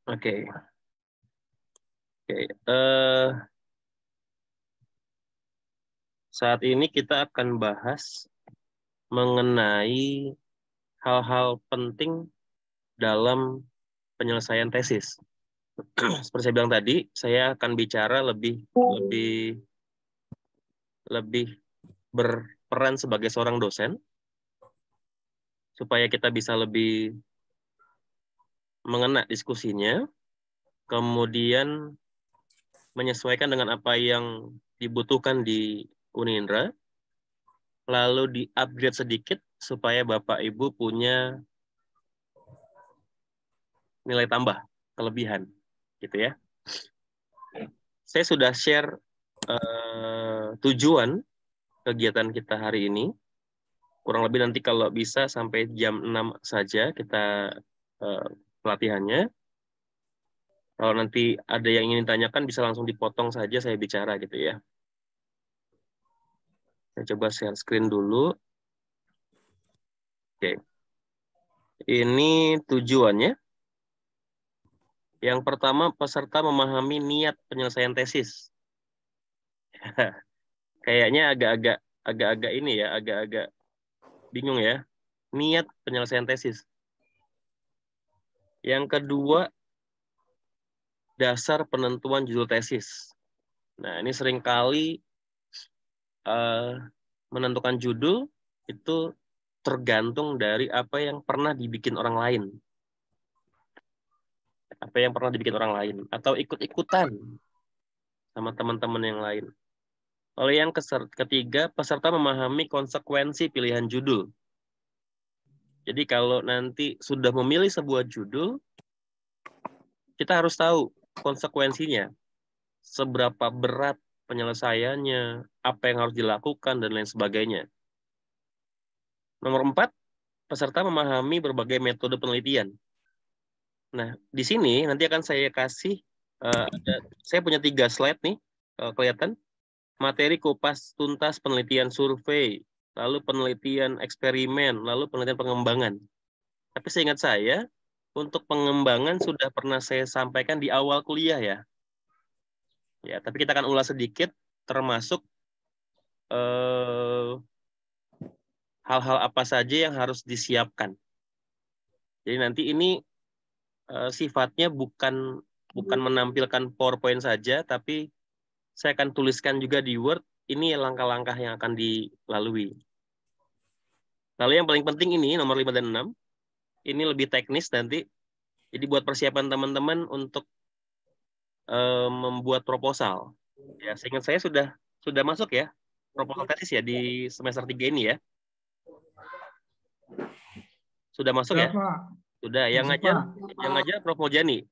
Oke. Oke. Saat ini kita akan bahas mengenai hal-hal penting dalam penyelesaian tesis. Seperti saya bilang tadi, saya akan bicara lebih berperan sebagai seorang dosen supaya kita bisa lebih mengena diskusinya, kemudian menyesuaikan dengan apa yang dibutuhkan di Unindra, lalu di-upgrade sedikit supaya Bapak Ibu punya nilai tambah, kelebihan, gitu ya. Saya sudah share tujuan kegiatan kita hari ini. Kurang lebih nanti kalau bisa sampai jam 6 saja kita pelatihannya. Kalau nanti ada yang ingin ditanyakan bisa langsung dipotong saja saya bicara gitu ya. Saya coba share screen dulu. Oke. Ini tujuannya. Yang pertama, peserta memahami niat penyelesaian tesis. Kayaknya agak-agak ini ya, agak-agak bingung ya. Niat penyelesaian tesis. Yang kedua, dasar penentuan judul tesis. Nah, ini seringkali menentukan judul itu tergantung dari apa yang pernah dibikin orang lain. Apa yang pernah dibikin orang lain. Atau ikut-ikutan sama teman-teman yang lain. Lalu yang ketiga, peserta memahami konsekuensi pilihan judul. Jadi kalau nanti sudah memilih sebuah judul, kita harus tahu konsekuensinya. Seberapa berat penyelesaiannya, apa yang harus dilakukan, dan lain sebagainya. Nomor 4, peserta memahami berbagai metode penelitian. Nah, di sini nanti akan saya kasih, saya punya 3 slide nih, kelihatan. Materi kupas tuntas penelitian survei, lalu penelitian eksperimen, lalu penelitian pengembangan. Tapi seingat saya, untuk pengembangan sudah pernah saya sampaikan di awal kuliah ya. Ya, tapi kita akan ulas sedikit, termasuk hal-hal apa saja yang harus disiapkan. Jadi nanti ini sifatnya bukan menampilkan PowerPoint saja, tapi saya akan tuliskan juga di Word, ini langkah-langkah yang akan dilalui. Lalu yang paling penting ini, nomor 5 dan 6, ini lebih teknis nanti. Jadi buat persiapan teman-teman untuk membuat proposal. Ya, seingat saya sudah masuk ya, proposal tesis ya di semester 3 ini ya. Sudah masuk ya? Pak. Sudah. Yang ngajar Prof. Mojani.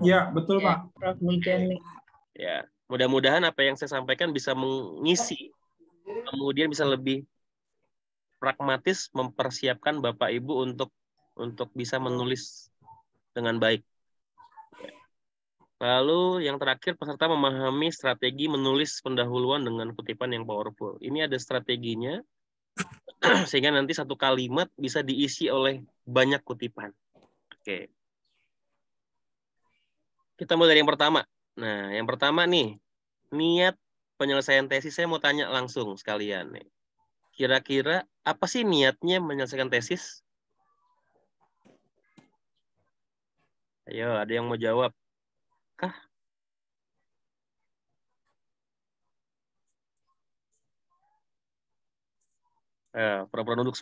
Ya, betul Pak. Prof. Mujani. Ya, mudah-mudahan apa yang saya sampaikan bisa mengisi, kemudian bisa lebih pragmatis mempersiapkan Bapak Ibu untuk bisa menulis dengan baik. Lalu yang terakhir, peserta memahami strategi menulis pendahuluan dengan kutipan yang powerful. Ini ada strateginya, sehingga nanti satu kalimat bisa diisi oleh banyak kutipan. Oke. Kita mulai dari yang pertama. Nah, yang pertama nih, niat penyelesaian tesis. Saya mau tanya langsung sekalian nih. Kira-kira apa sih niatnya menyelesaikan tesis? Ayo, ada yang mau jawab? Kah? Pura-pura nunduk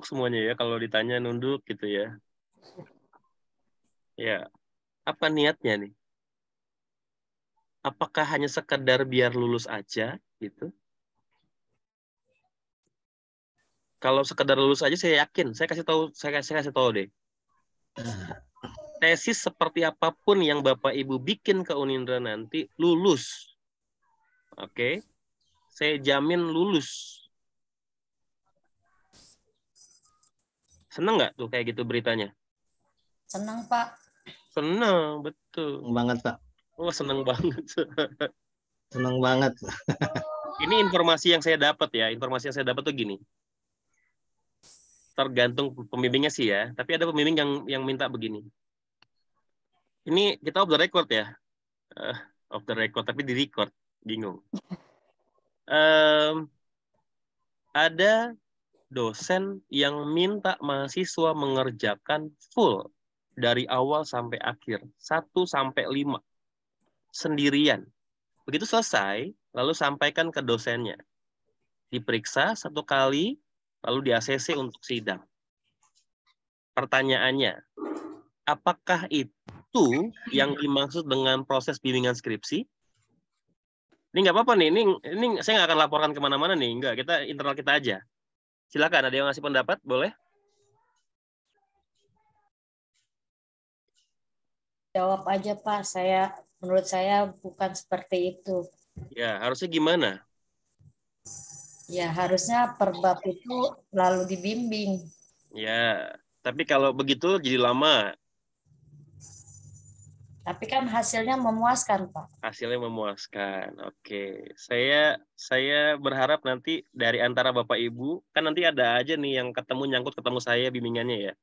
semuanya ya. Kalau ditanya nunduk gitu ya. Ya, apa niatnya nih? Apakah hanya sekedar biar lulus aja gitu? Kalau sekedar lulus aja saya yakin, saya kasih tahu deh. Tesis seperti apapun yang Bapak Ibu bikin ke Unindra nanti lulus. Oke. Saya jamin lulus. Senang nggak tuh kayak gitu beritanya? Senang, Pak. Senang, betul. Senang banget, Pak. Oh, senang banget. Senang banget. Ini informasi yang saya dapat ya. Informasi yang saya dapat tuh gini. Tergantung pembimbingnya sih ya. Tapi ada pembimbing yang minta begini. Ini kita off the record ya. Off the record, tapi di record. Bingung. Ada dosen yang minta mahasiswa mengerjakan full dari awal sampai akhir. 1-5. Sendirian. Begitu selesai, lalu sampaikan ke dosennya. Diperiksa 1 kali, lalu di ACC untuk sidang. Pertanyaannya, apakah itu yang dimaksud dengan proses bimbingan skripsi? Ini nggak apa-apa nih, ini saya nggak akan laporkan kemana-mana nih, nggak, kita internal kita aja. Silakan, ada yang ngasih pendapat, boleh? Jawab aja Pak, menurut saya bukan seperti itu. Ya, harusnya gimana? Ya harusnya per bab itu lalu dibimbing. Ya, tapi kalau begitu jadi lama. Tapi kan hasilnya memuaskan Pak. Hasilnya memuaskan. Oke, saya berharap nanti dari antara Bapak Ibu, kan nanti ada aja nih yang ketemu saya bimbingannya ya.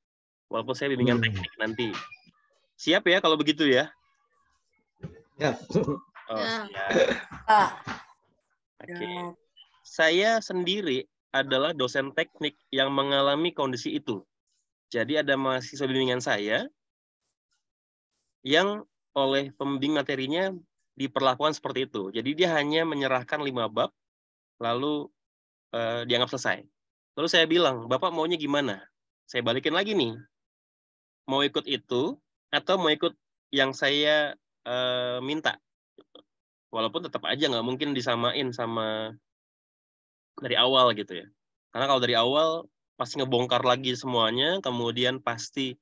Walaupun saya bimbingan teknik nanti. Siap ya kalau begitu ya? Ya. Oh, Ya. siap. Pak, Oke. Saya sendiri adalah dosen teknik yang mengalami kondisi itu. Jadi ada mahasiswa bimbingan saya yang oleh pembimbing materinya diperlakukan seperti itu. Jadi dia hanya menyerahkan 5 bab, lalu dianggap selesai. Lalu saya bilang, Bapak maunya gimana? Saya balikin lagi nih. Mau ikut itu, atau mau ikut yang saya minta? Walaupun tetap aja nggak mungkin disamain sama dari awal gitu ya. Karena kalau dari awal, pasti ngebongkar lagi semuanya, kemudian pasti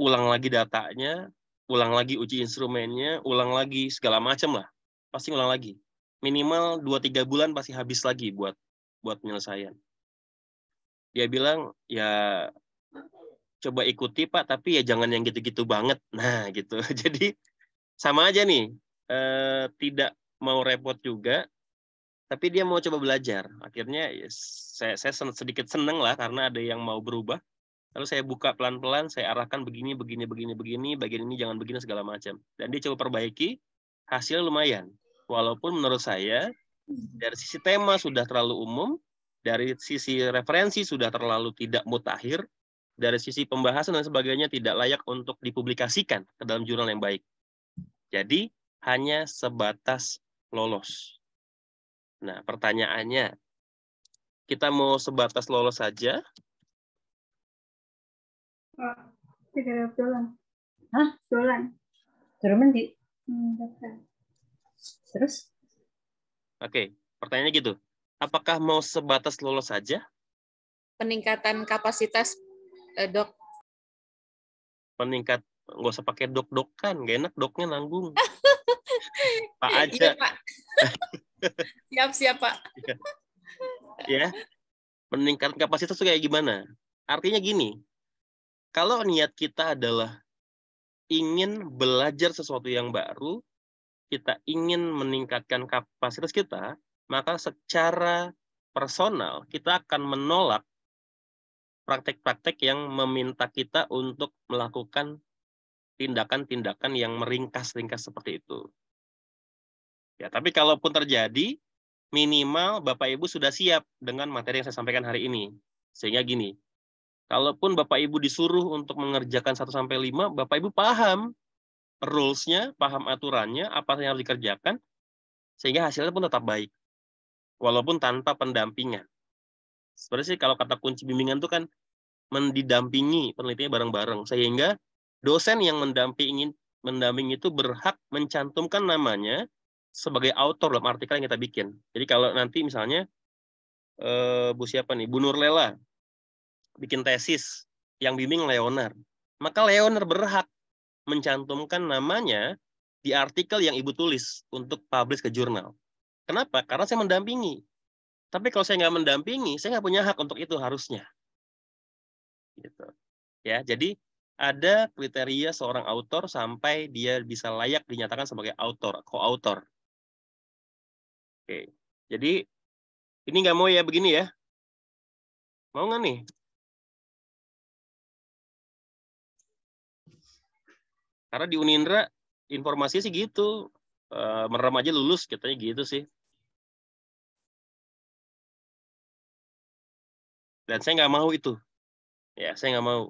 ulang lagi datanya, ulang lagi uji instrumennya, ulang lagi segala macam lah. Pasti ulang lagi. Minimal 2-3 bulan pasti habis lagi buat penyelesaian. Dia bilang, ya coba ikuti Pak, tapi ya jangan yang gitu-gitu banget. Nah gitu. Jadi sama aja nih, tidak mau repot juga, tapi dia mau coba belajar. Akhirnya ya, saya sedikit seneng lah karena ada yang mau berubah. Lalu saya buka pelan-pelan, saya arahkan begini, bagian ini jangan begini segala macam. Dan dia coba perbaiki, hasilnya lumayan. Walaupun menurut saya, dari sisi tema sudah terlalu umum, dari sisi referensi sudah terlalu tidak mutakhir, dari sisi pembahasan dan sebagainya tidak layak untuk dipublikasikan ke dalam jurnal yang baik. Jadi, hanya sebatas lolos. Nah, pertanyaannya, kita mau sebatas lolos saja? Tidak dolan. Hah? Dolan. Jerman di Dolan. terus Oke, pertanyaannya gitu. Apakah mau sebatas lolos saja? Peningkatan kapasitas dok. Nggak usah pakai dok-dokan, gak enak doknya nanggung. Pak aja. Iya Pak. Siap Pak. Ya, meningkatkan kapasitas itu kayak gimana? Artinya gini, kalau niat kita adalah ingin belajar sesuatu yang baru, kita ingin meningkatkan kapasitas kita, maka secara personal kita akan menolak praktek-praktek yang meminta kita untuk melakukan tindakan-tindakan yang meringkas-ringkas seperti itu. Ya, tapi kalaupun terjadi, minimal Bapak Ibu sudah siap dengan materi yang saya sampaikan hari ini. Sehingga gini, kalaupun Bapak Ibu disuruh untuk mengerjakan 1-5, Bapak Ibu paham rules-nya, paham aturannya, apa yang harus dikerjakan, sehingga hasilnya pun tetap baik. Walaupun tanpa pendampingan. Sebenarnya sih kalau kata kunci bimbingan itu kan mendidampingi penelitiannya bareng-bareng. Sehingga dosen yang mendampingi itu berhak mencantumkan namanya sebagai autor dalam artikel yang kita bikin. Jadi kalau nanti misalnya Bu Nurlela bikin tesis yang bimbing Leonard, maka Leonard berhak mencantumkan namanya di artikel yang Ibu tulis untuk publish ke jurnal. Kenapa? Karena saya mendampingi. Tapi kalau saya nggak mendampingi, saya nggak punya hak untuk itu harusnya. Gitu. Ya, jadi ada kriteria seorang autor sampai dia bisa layak dinyatakan sebagai autor, co-autor. Oke, jadi ini nggak mau ya begini ya? Mau nggak nih? Karena di Unindra informasinya sih gitu. Merem aja lulus, katanya gitu sih. Dan saya nggak mau itu. Ya, saya nggak mau.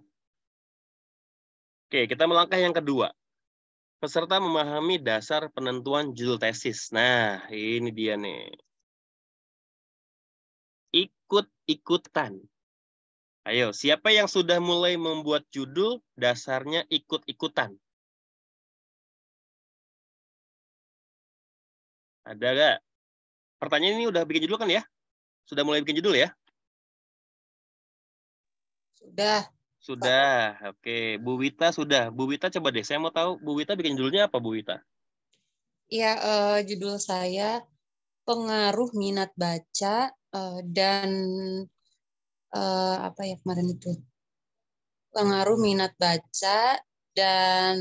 Oke, kita melangkah yang kedua. Peserta memahami dasar penentuan judul tesis. Nah, ini dia nih. Ikut-ikutan. Ayo, siapa yang sudah mulai membuat judul, dasarnya ikut-ikutan? Ada nggak? Pertanyaan ini udah bikin judul kan ya? Sudah mulai bikin judul ya? Sudah. Sudah. Oke, Bu Wita sudah. Bu Wita coba deh, saya mau tahu Bu Wita bikin judulnya apa, Bu Wita? Ya, judul saya pengaruh minat baca dan apa ya kemarin itu? Pengaruh minat baca dan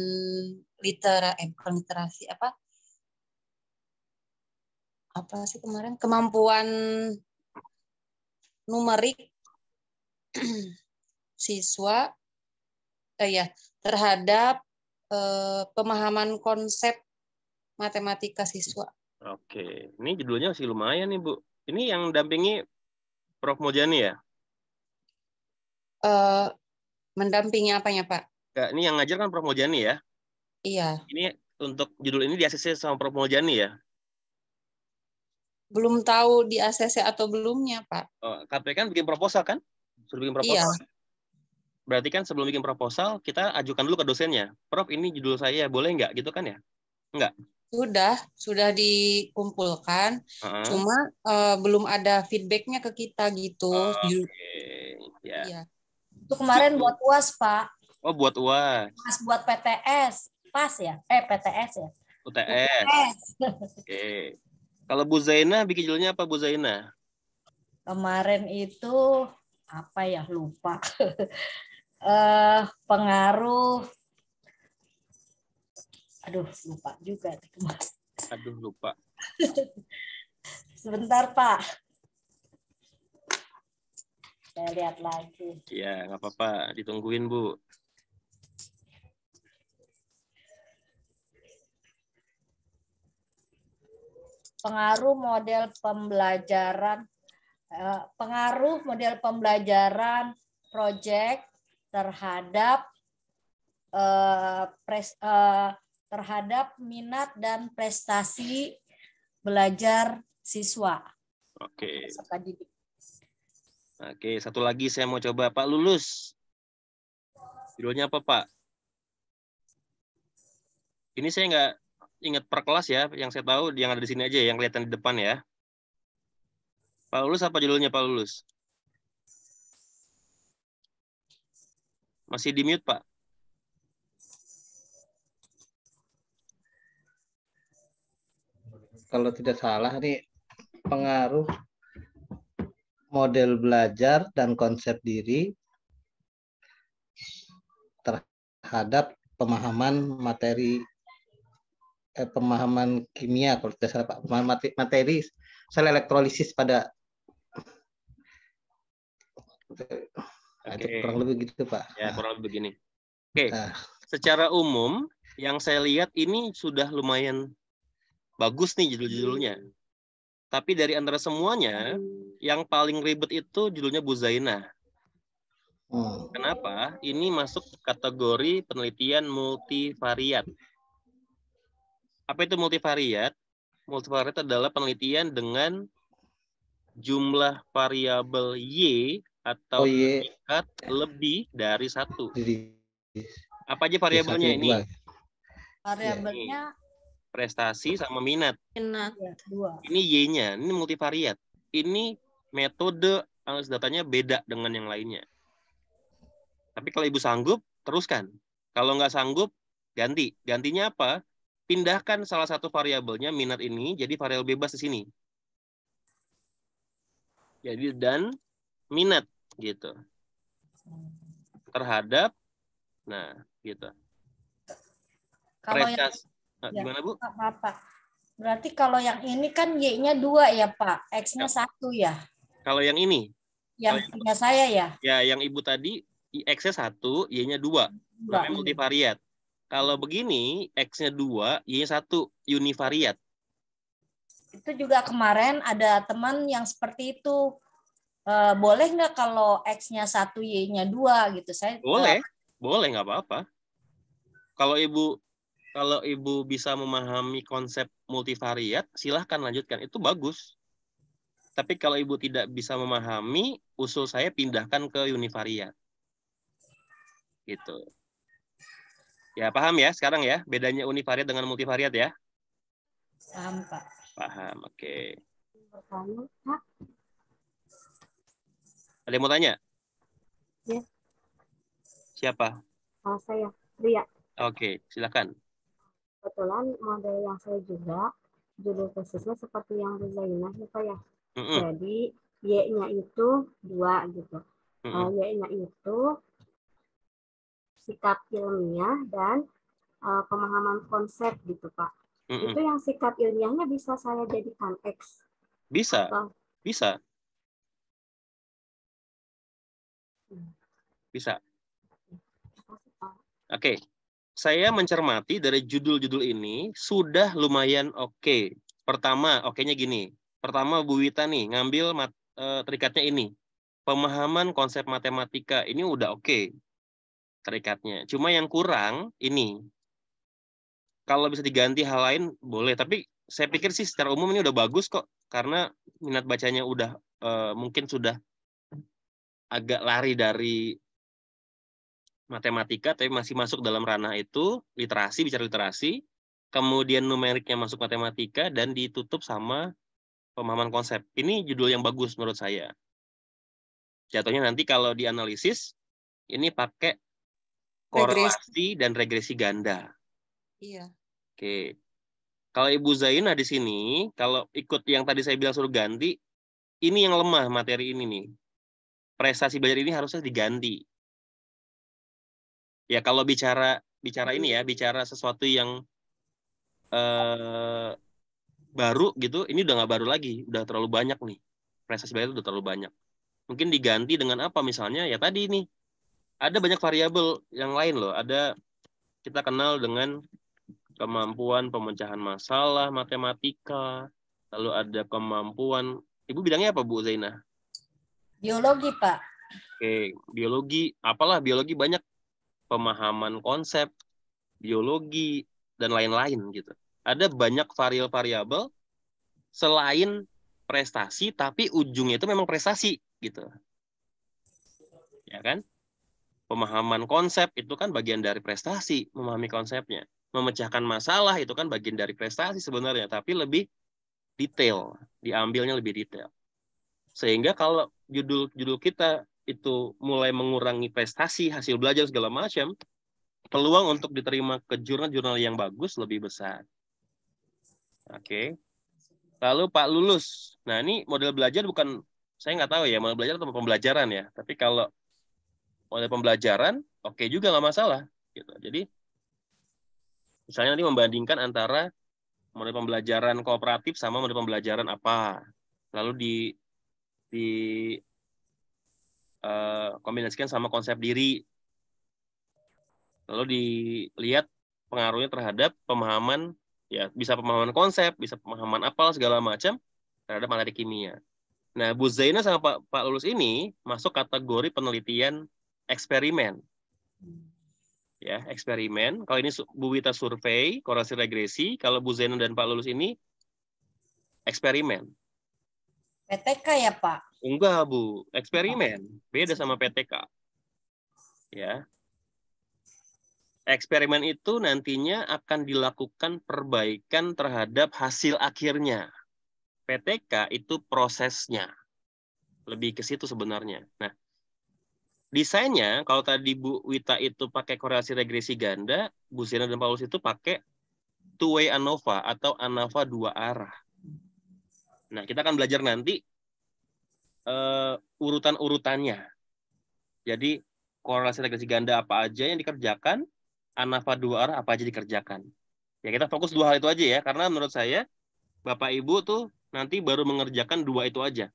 bukan literasi apa sih kemarin? Kemampuan numerik siswa terhadap pemahaman konsep matematika siswa. Oke, ini judulnya masih lumayan nih, Bu. Ini yang dampingi Prof. Mojani ya? Mendampingi apanya, Pak? Nggak, ini yang ngajar kan Prof. Mojani ya? Iya. Ini untuk judul ini di ACC sama Prof. Mojani ya? Belum tahu di ACC atau belumnya, Pak. Oh, KP kan bikin proposal kan? Sudah bikin proposal. Iya. Berarti kan sebelum bikin proposal, kita ajukan dulu ke dosennya. Prof, ini judul saya, boleh nggak? Gitu kan ya? Nggak? Sudah dikumpulkan. Cuma belum ada feedback-nya ke kita gitu. Oke. Ya. Iya. Itu kemarin buat UAS, Pak. Oh, buat UAS. Pas buat PTS. Pas ya? PTS ya? UTS. Oke. Kalau Bu Zaina bikin judulnya apa, Bu Zaina? Kemarin itu apa ya, lupa. Pengaruh. Aduh, lupa juga. Aduh, lupa. Sebentar, Pak. Saya lihat lagi. Ya, nggak apa-apa. Ditungguin, Bu. Pengaruh model pembelajaran proyek terhadap terhadap minat dan prestasi belajar siswa. Oke. Peserta didik. Oke, satu lagi saya mau coba. Pak Lulus. Judulnya apa, Pak? Ini saya nggak ingat per kelas ya. Yang saya tahu yang ada di sini aja, yang kelihatan di depan ya. Pak Lulus apa judulnya, Pak Lulus? Masih di mute, Pak. Kalau tidak salah nih, pengaruh model belajar dan konsep diri terhadap pemahaman pemahaman kimia, kalau tidak salah, Pak. Pemahaman materi sel elektrolisis pada kurang lebih gitu, Pak. Ya, kurang lebih begini. Oke. Secara umum yang saya lihat ini sudah lumayan bagus nih judul-judulnya. Tapi dari antara semuanya, yang paling ribet itu judulnya Bu Zaina. Kenapa? Ini masuk kategori penelitian multivariat. Apa itu multivariat? Multivariat adalah penelitian dengan jumlah variabel Y atau tingkat lebih dari satu. Apa aja variabelnya ini? Variabelnya prestasi sama minat. Minat. Dua. Ini Y-nya, ini multivariat. Ini metode analisis datanya beda dengan yang lainnya. Tapi kalau Ibu sanggup, teruskan. Kalau nggak sanggup, ganti. Gantinya apa? Pindahkan salah satu variabelnya, minat ini, jadi variabel bebas di sini. Jadi dan minat, gitu. Terhadap, nah, gitu. Kalau prestasi. Gimana, Bu? Pak. Berarti kalau yang ini kan Y-nya 2 ya, Pak. X-nya 1 ya. Kalau yang ini? Yang punya saya ya? Ya, yang Ibu tadi X-nya 1, Y-nya 2. Namanya multivariat. Kalau begini, X-nya 2, Y-nya 1, univariat. Itu juga kemarin ada teman yang seperti itu. Boleh nggak kalau X-nya 1, Y-nya 2 gitu? Saya Boleh nggak apa-apa. Kalau Ibu bisa memahami konsep multivariat, silahkan lanjutkan. Itu bagus. Tapi kalau Ibu tidak bisa memahami, usul saya pindahkan ke univariat. Gitu. Ya, paham ya sekarang ya? Bedanya univariat dengan multivariat ya? paham, Pak. Paham, oke. Pertanyaan, Kak. Ada yang mau tanya? Ya. Siapa? Saya, Ria. Oke, silakan. Kebetulan model yang saya juga, judul tesisnya seperti yang Bu Zainah ya, Pak ya. Mm-mm. Jadi, Y-nya itu 2 gitu. Mm-mm. Y-nya itu sikap ilmiah dan pemahaman konsep gitu, Pak. Mm-mm. Itu yang sikap ilmiahnya bisa saya jadikan X. Bisa, Atau bisa. Bisa. Oke. Saya mencermati dari judul-judul ini sudah lumayan oke. Pertama, oke-nya gini. Pertama, Bu Wita nih ngambil terikatnya ini. Pemahaman konsep matematika ini udah oke terikatnya. Cuma yang kurang ini. Kalau bisa diganti hal lain boleh, tapi saya pikir sih secara umum ini udah bagus kok karena minat bacanya udah mungkin sudah agak lari dari matematika tapi masih masuk dalam ranah itu, literasi, bicara literasi, kemudian numeriknya masuk matematika dan ditutup sama pemahaman konsep. Ini judul yang bagus menurut saya. Jatuhnya nanti kalau dianalisis ini pakai korelasi dan regresi ganda. Iya. Oke. Kalau Ibu Zainah di sini, kalau ikut yang tadi saya bilang suruh ganti, ini yang lemah materi ini nih. Prestasi belajar ini harusnya diganti. Ya kalau bicara ini ya, bicara sesuatu yang baru gitu, ini udah nggak baru lagi, udah terlalu banyak nih. Prestasi belajar udah terlalu banyak. Mungkin diganti dengan apa misalnya? Ya tadi nih, ada banyak variabel yang lain loh. Ada kita kenal dengan kemampuan pemecahan masalah matematika, lalu ada kemampuan, Ibu bidangnya apa Bu Zainah? Biologi, Pak. Oke, biologi, apalah biologi banyak pemahaman konsep, biologi, dan lain-lain gitu. Ada banyak variabel selain prestasi, tapi ujungnya itu memang prestasi gitu. Ya kan? Pemahaman konsep itu kan bagian dari prestasi, memahami konsepnya. Memecahkan masalah itu kan bagian dari prestasi sebenarnya, tapi lebih detail, diambilnya lebih detail. Sehingga kalau judul kita itu mulai mengurangi prestasi, hasil belajar segala macam, peluang untuk diterima ke jurnal-jurnal yang bagus lebih besar. Oke. Lalu Pak Lulus. Nah ini model belajar bukan, saya nggak tahu ya model belajar atau pembelajaran ya. Tapi kalau model pembelajaran, oke juga nggak masalah. Gitu. Jadi misalnya nanti membandingkan antara model pembelajaran kooperatif sama model pembelajaran apa. Lalu di kombinasikan sama konsep diri. Lalu dilihat pengaruhnya terhadap pemahaman, ya bisa pemahaman konsep, bisa pemahaman apal segala macam terhadap materi kimia. Nah, Bu Zainah sama Pak Lulus ini masuk kategori penelitian eksperimen. Ya, eksperimen. Kalau ini Bu Wita survei, korelasi regresi. Kalau Bu Zainah dan Pak Lulus ini eksperimen. PTK ya, Pak? Enggak, Bu. Eksperimen. Beda sama PTK. Ya. Eksperimen itu nantinya akan dilakukan perbaikan terhadap hasil akhirnya. PTK itu prosesnya. Lebih ke situ sebenarnya. Nah, desainnya, kalau tadi Bu Wita itu pakai korelasi regresi ganda, Bu Zainah dan Paulus itu pakai two-way ANOVA atau ANOVA 2 arah. Nah, kita akan belajar nanti urutan-urutannya. Jadi, korelasi regresi ganda apa aja yang dikerjakan, ANOVA 2 arah apa aja dikerjakan. Ya, kita fokus 2 hal itu aja ya, karena menurut saya, Bapak Ibu tuh nanti baru mengerjakan 2 itu aja.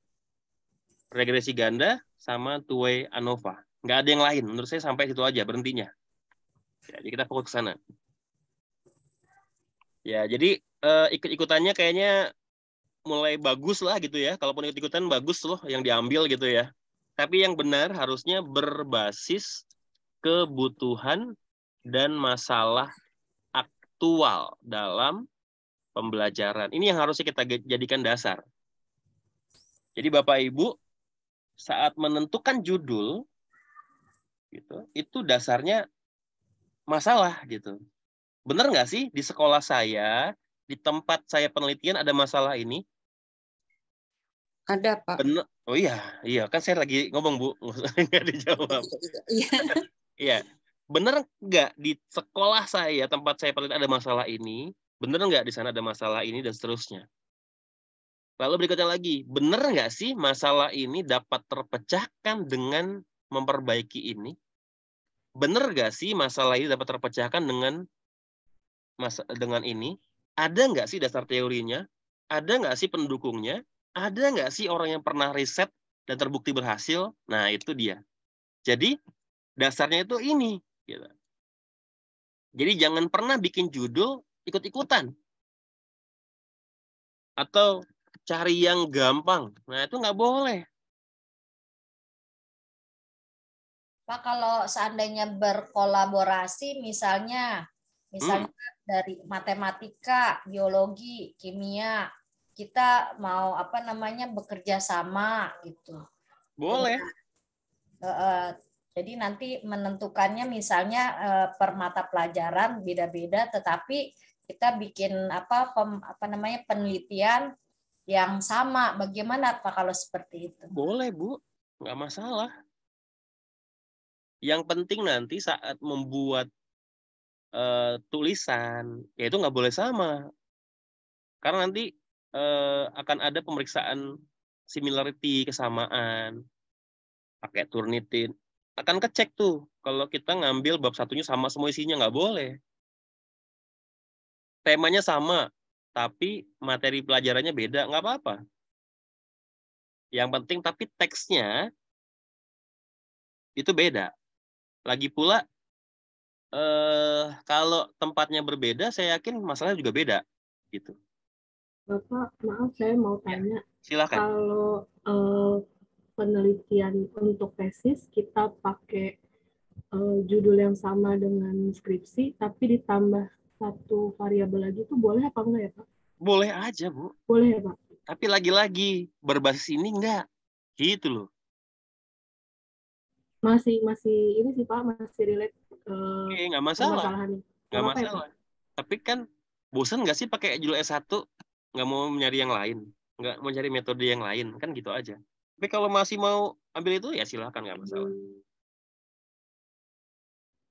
Regresi ganda sama two-way ANOVA. Nggak ada yang lain. Menurut saya sampai situ aja berhentinya. Jadi kita fokus ke sana. Ya, jadi ikut-ikutannya kayaknya mulai bagus lah gitu ya. Kalaupun ikut-ikutan bagus loh yang diambil gitu ya. Tapi yang benar harusnya berbasis kebutuhan dan masalah aktual dalam pembelajaran. Ini yang harusnya kita jadikan dasar. Jadi Bapak Ibu saat menentukan judul gitu, itu dasarnya masalah gitu. Benar nggak sih di sekolah saya, di tempat saya penelitian ada masalah ini? Ada, Pak. Benar. Oh iya, iya kan saya lagi ngomong Bu, nggak dijawab. Iya. Iya, benar nggak di sekolah saya, tempat saya penelitian ada masalah ini? Benar nggak di sana ada masalah ini dan seterusnya? Lalu berikutnya lagi, benar nggak sih masalah ini dapat terpecahkan dengan memperbaiki ini? Benar nggak sih masalah ini dapat terpecahkan dengan ini? Ada nggak sih dasar teorinya? Ada nggak sih pendukungnya? Ada nggak sih orang yang pernah riset dan terbukti berhasil? Nah, itu dia. Jadi, dasarnya itu ini. Gitu. Jadi, jangan pernah bikin judul ikut-ikutan. Atau cari yang gampang. Nah, itu nggak boleh. Pak, kalau seandainya berkolaborasi, misalnya dari matematika, biologi, kimia, kita mau bekerja sama gitu. Boleh. Jadi nanti menentukannya misalnya per mata pelajaran beda-beda, tetapi kita bikin penelitian yang sama. Bagaimana Pak kalau seperti itu? Boleh Bu, nggak masalah. Yang penting nanti saat membuat tulisan, ya itu nggak boleh sama. Karena nanti akan ada pemeriksaan similarity, kesamaan, pakai Turnitin. Akan kecek tuh, kalau kita ngambil bab satunya sama semua isinya, nggak boleh. Temanya sama, tapi materi pelajarannya beda, nggak apa-apa. Yang penting tapi teksnya itu beda. Lagi pula, kalau tempatnya berbeda, saya yakin masalahnya juga beda. Gitu. Bapak, maaf saya mau tanya. Silakan. Kalau penelitian untuk tesis, kita pakai judul yang sama dengan skripsi, tapi ditambah satu variabel lagi, itu boleh apa enggak ya Pak? Boleh aja, Bu. Boleh ya Pak? Tapi lagi-lagi, berbasis ini enggak. Gitu loh. Masih ini sih Pak, masih relate Nggak masalah. permasalahannya. Nggak Apa-apa masalah. ya, Pak? Tapi kan bosan nggak sih pakai judul S1? Nggak mau nyari yang lain. Nggak mau cari metode yang lain. Kan gitu aja. Tapi kalau masih mau ambil itu, ya silakan, nggak masalah.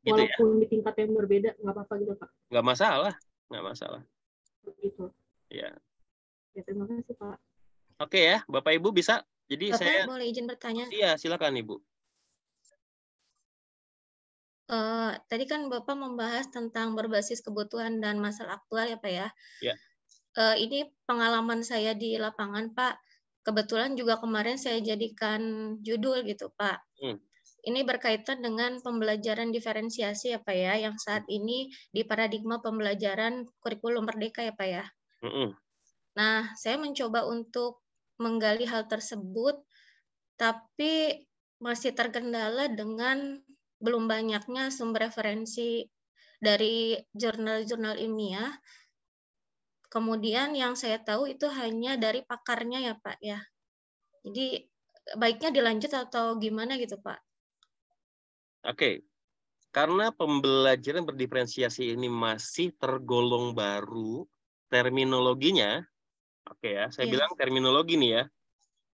Gitu Walaupun ya? di tingkat yang berbeda, nggak apa-apa gitu Pak? Nggak masalah. Nggak masalah. Gitu. Ya. Ya, terima kasih Pak. Oke ya, Bapak Ibu bisa. Jadi Bapak saya boleh izin bertanya? Iya, silakan Ibu. Tadi kan Bapak membahas tentang berbasis kebutuhan dan masalah aktual ya Pak ya. Ya. Ini pengalaman saya di lapangan Pak. Kebetulan juga kemarin saya jadikan judul gitu Pak. Ini berkaitan dengan pembelajaran diferensiasi ya Pak ya, yang saat ini di paradigma pembelajaran kurikulum merdeka ya Pak ya. Nah, saya mencoba untuk menggali hal tersebut, tapi masih terkendala dengan belum banyaknya sumber referensi dari jurnal-jurnal ilmiah. Kemudian yang saya tahu itu hanya dari pakarnya ya Pak ya. Jadi baiknya dilanjut atau gimana gitu Pak? Oke. Karena pembelajaran berdiferensiasi ini masih tergolong baru, terminologinya, oke ya, saya bilang terminologi nih ya.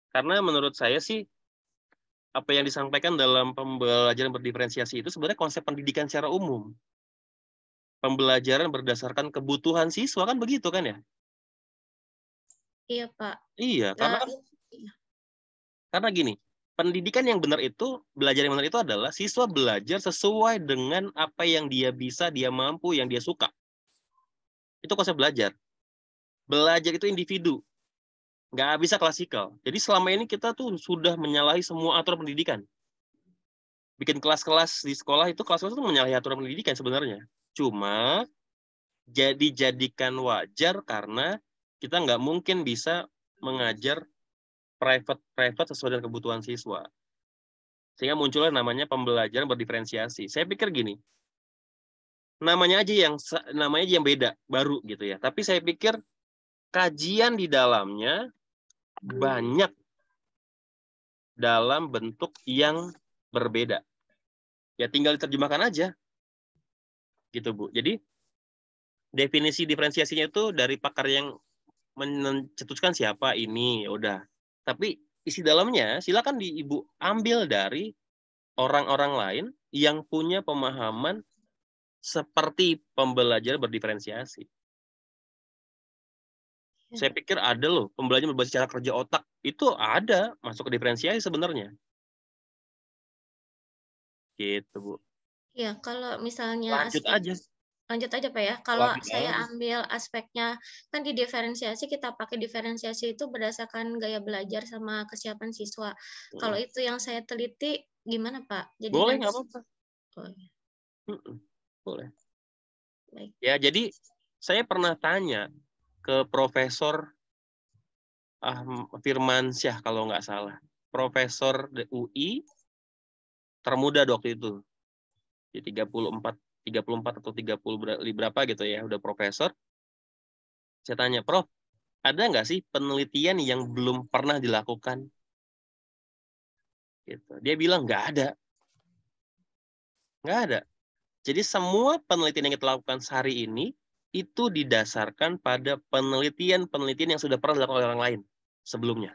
Karena menurut saya sih, apa yang disampaikan dalam pembelajaran berdiferensiasi itu sebenarnya konsep pendidikan secara umum. Pembelajaran berdasarkan kebutuhan siswa, kan begitu kan ya? Iya Pak. Iya, karena gini, pendidikan yang benar itu, belajar yang benar itu adalah siswa belajar sesuai dengan apa yang dia bisa, dia mampu, yang dia suka. Itu konsep belajar. Belajar itu individu. Nggak bisa klasikal. Jadi selama ini kita tuh sudah menyalahi semua aturan pendidikan. Bikin kelas-kelas di sekolah itu, kelas-kelas itu menyalahi aturan pendidikan sebenarnya. Cuma dijadikan wajar karena kita nggak mungkin bisa mengajar private sesuai dengan kebutuhan siswa. Sehingga munculnya namanya pembelajaran berdiferensiasi. Saya pikir gini, namanya aja yang beda, baru gitu ya. Tapi saya pikir kajian di dalamnya banyak dalam bentuk yang berbeda. Ya tinggal diterjemahkan aja. Gitu, Bu. Jadi definisi diferensiasinya itu dari pakar yang mencetuskan siapa ini, ya udah. Tapi isi dalamnya silakan Ibu ambil dari orang-orang lain yang punya pemahaman seperti pembelajaran berdiferensiasi. Saya pikir ada loh pembelajaran berbasis cara kerja otak, itu ada masuk ke diferensiasi sebenarnya. Gitu, Bu. Ya, kalau misalnya Lanjut aja Pak ya. Kalau Lanjut saya aja. ambil aspeknya, kan di diferensiasi kita pakai diferensiasi itu berdasarkan gaya belajar sama kesiapan siswa. Kalau itu yang saya teliti, gimana Pak? Jadi Boleh, nanti... nggak apa-apa. Oh, Boleh. baik. Ya, jadi saya pernah tanya ke Profesor Firmansyah kalau nggak salah. Profesor UI termuda waktu itu. Di 34 atau 30 berapa gitu ya, udah profesor. Saya tanya, Prof, ada nggak sih penelitian yang belum pernah dilakukan? Gitu. Dia bilang nggak ada. Nggak ada. Jadi semua penelitian yang kita lakukan sehari ini itu didasarkan pada penelitian-penelitian yang sudah pernah dilakukan oleh orang lain sebelumnya.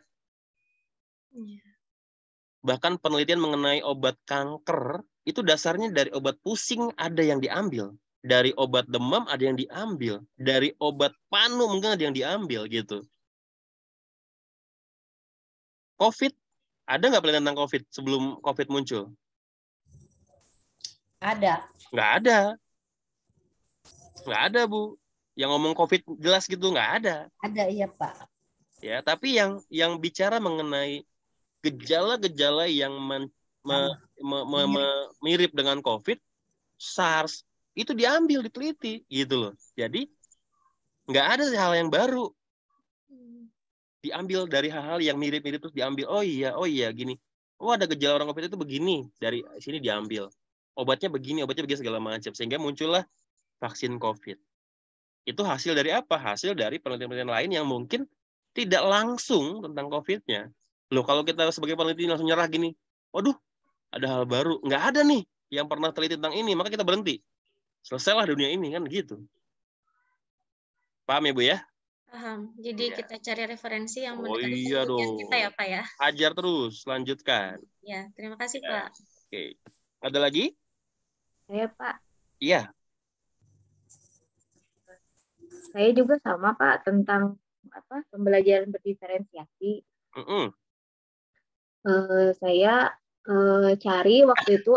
Bahkan penelitian mengenai obat kanker itu dasarnya dari obat pusing ada yang diambil. Dari obat demam ada yang diambil. Dari obat panu mungkin ada yang diambil gitu. COVID, ada nggak penelitian tentang COVID sebelum COVID muncul? Ada. Nggak ada. Nggak ada, Bu. Yang ngomong COVID jelas gitu, nggak ada. Ada, iya Pak. Ya, tapi yang bicara mengenai gejala-gejala yang mirip dengan COVID, SARS, itu diambil, diteliti, gitu loh. Jadi, nggak ada hal yang baru. Diambil dari hal-hal yang mirip-mirip, terus diambil, oh iya, gini. Oh, ada gejala orang COVID itu begini, dari sini diambil. Obatnya begini segala macam. Sehingga muncullah vaksin COVID. Itu hasil dari apa? Hasil dari penelitian-penelitian lain yang mungkin tidak langsung tentang COVID-nya. Loh, kalau kita sebagai peneliti langsung nyerah gini, waduh, ada hal baru. Nggak ada nih yang pernah teliti tentang ini, maka kita berhenti. Selesailah dunia ini, kan gitu. Paham ya, Bu ya? Paham. Jadi Ya. kita cari referensi yang Oh mendekati iya penelitian dong. kita ya, Pak ya. Ajar terus, lanjutkan. Ya, terima kasih, Ya. Pak. Oke. Ada lagi? Saya Pak. Iya. Saya juga sama Pak tentang pembelajaran berdiferensiasi. Saya cari waktu itu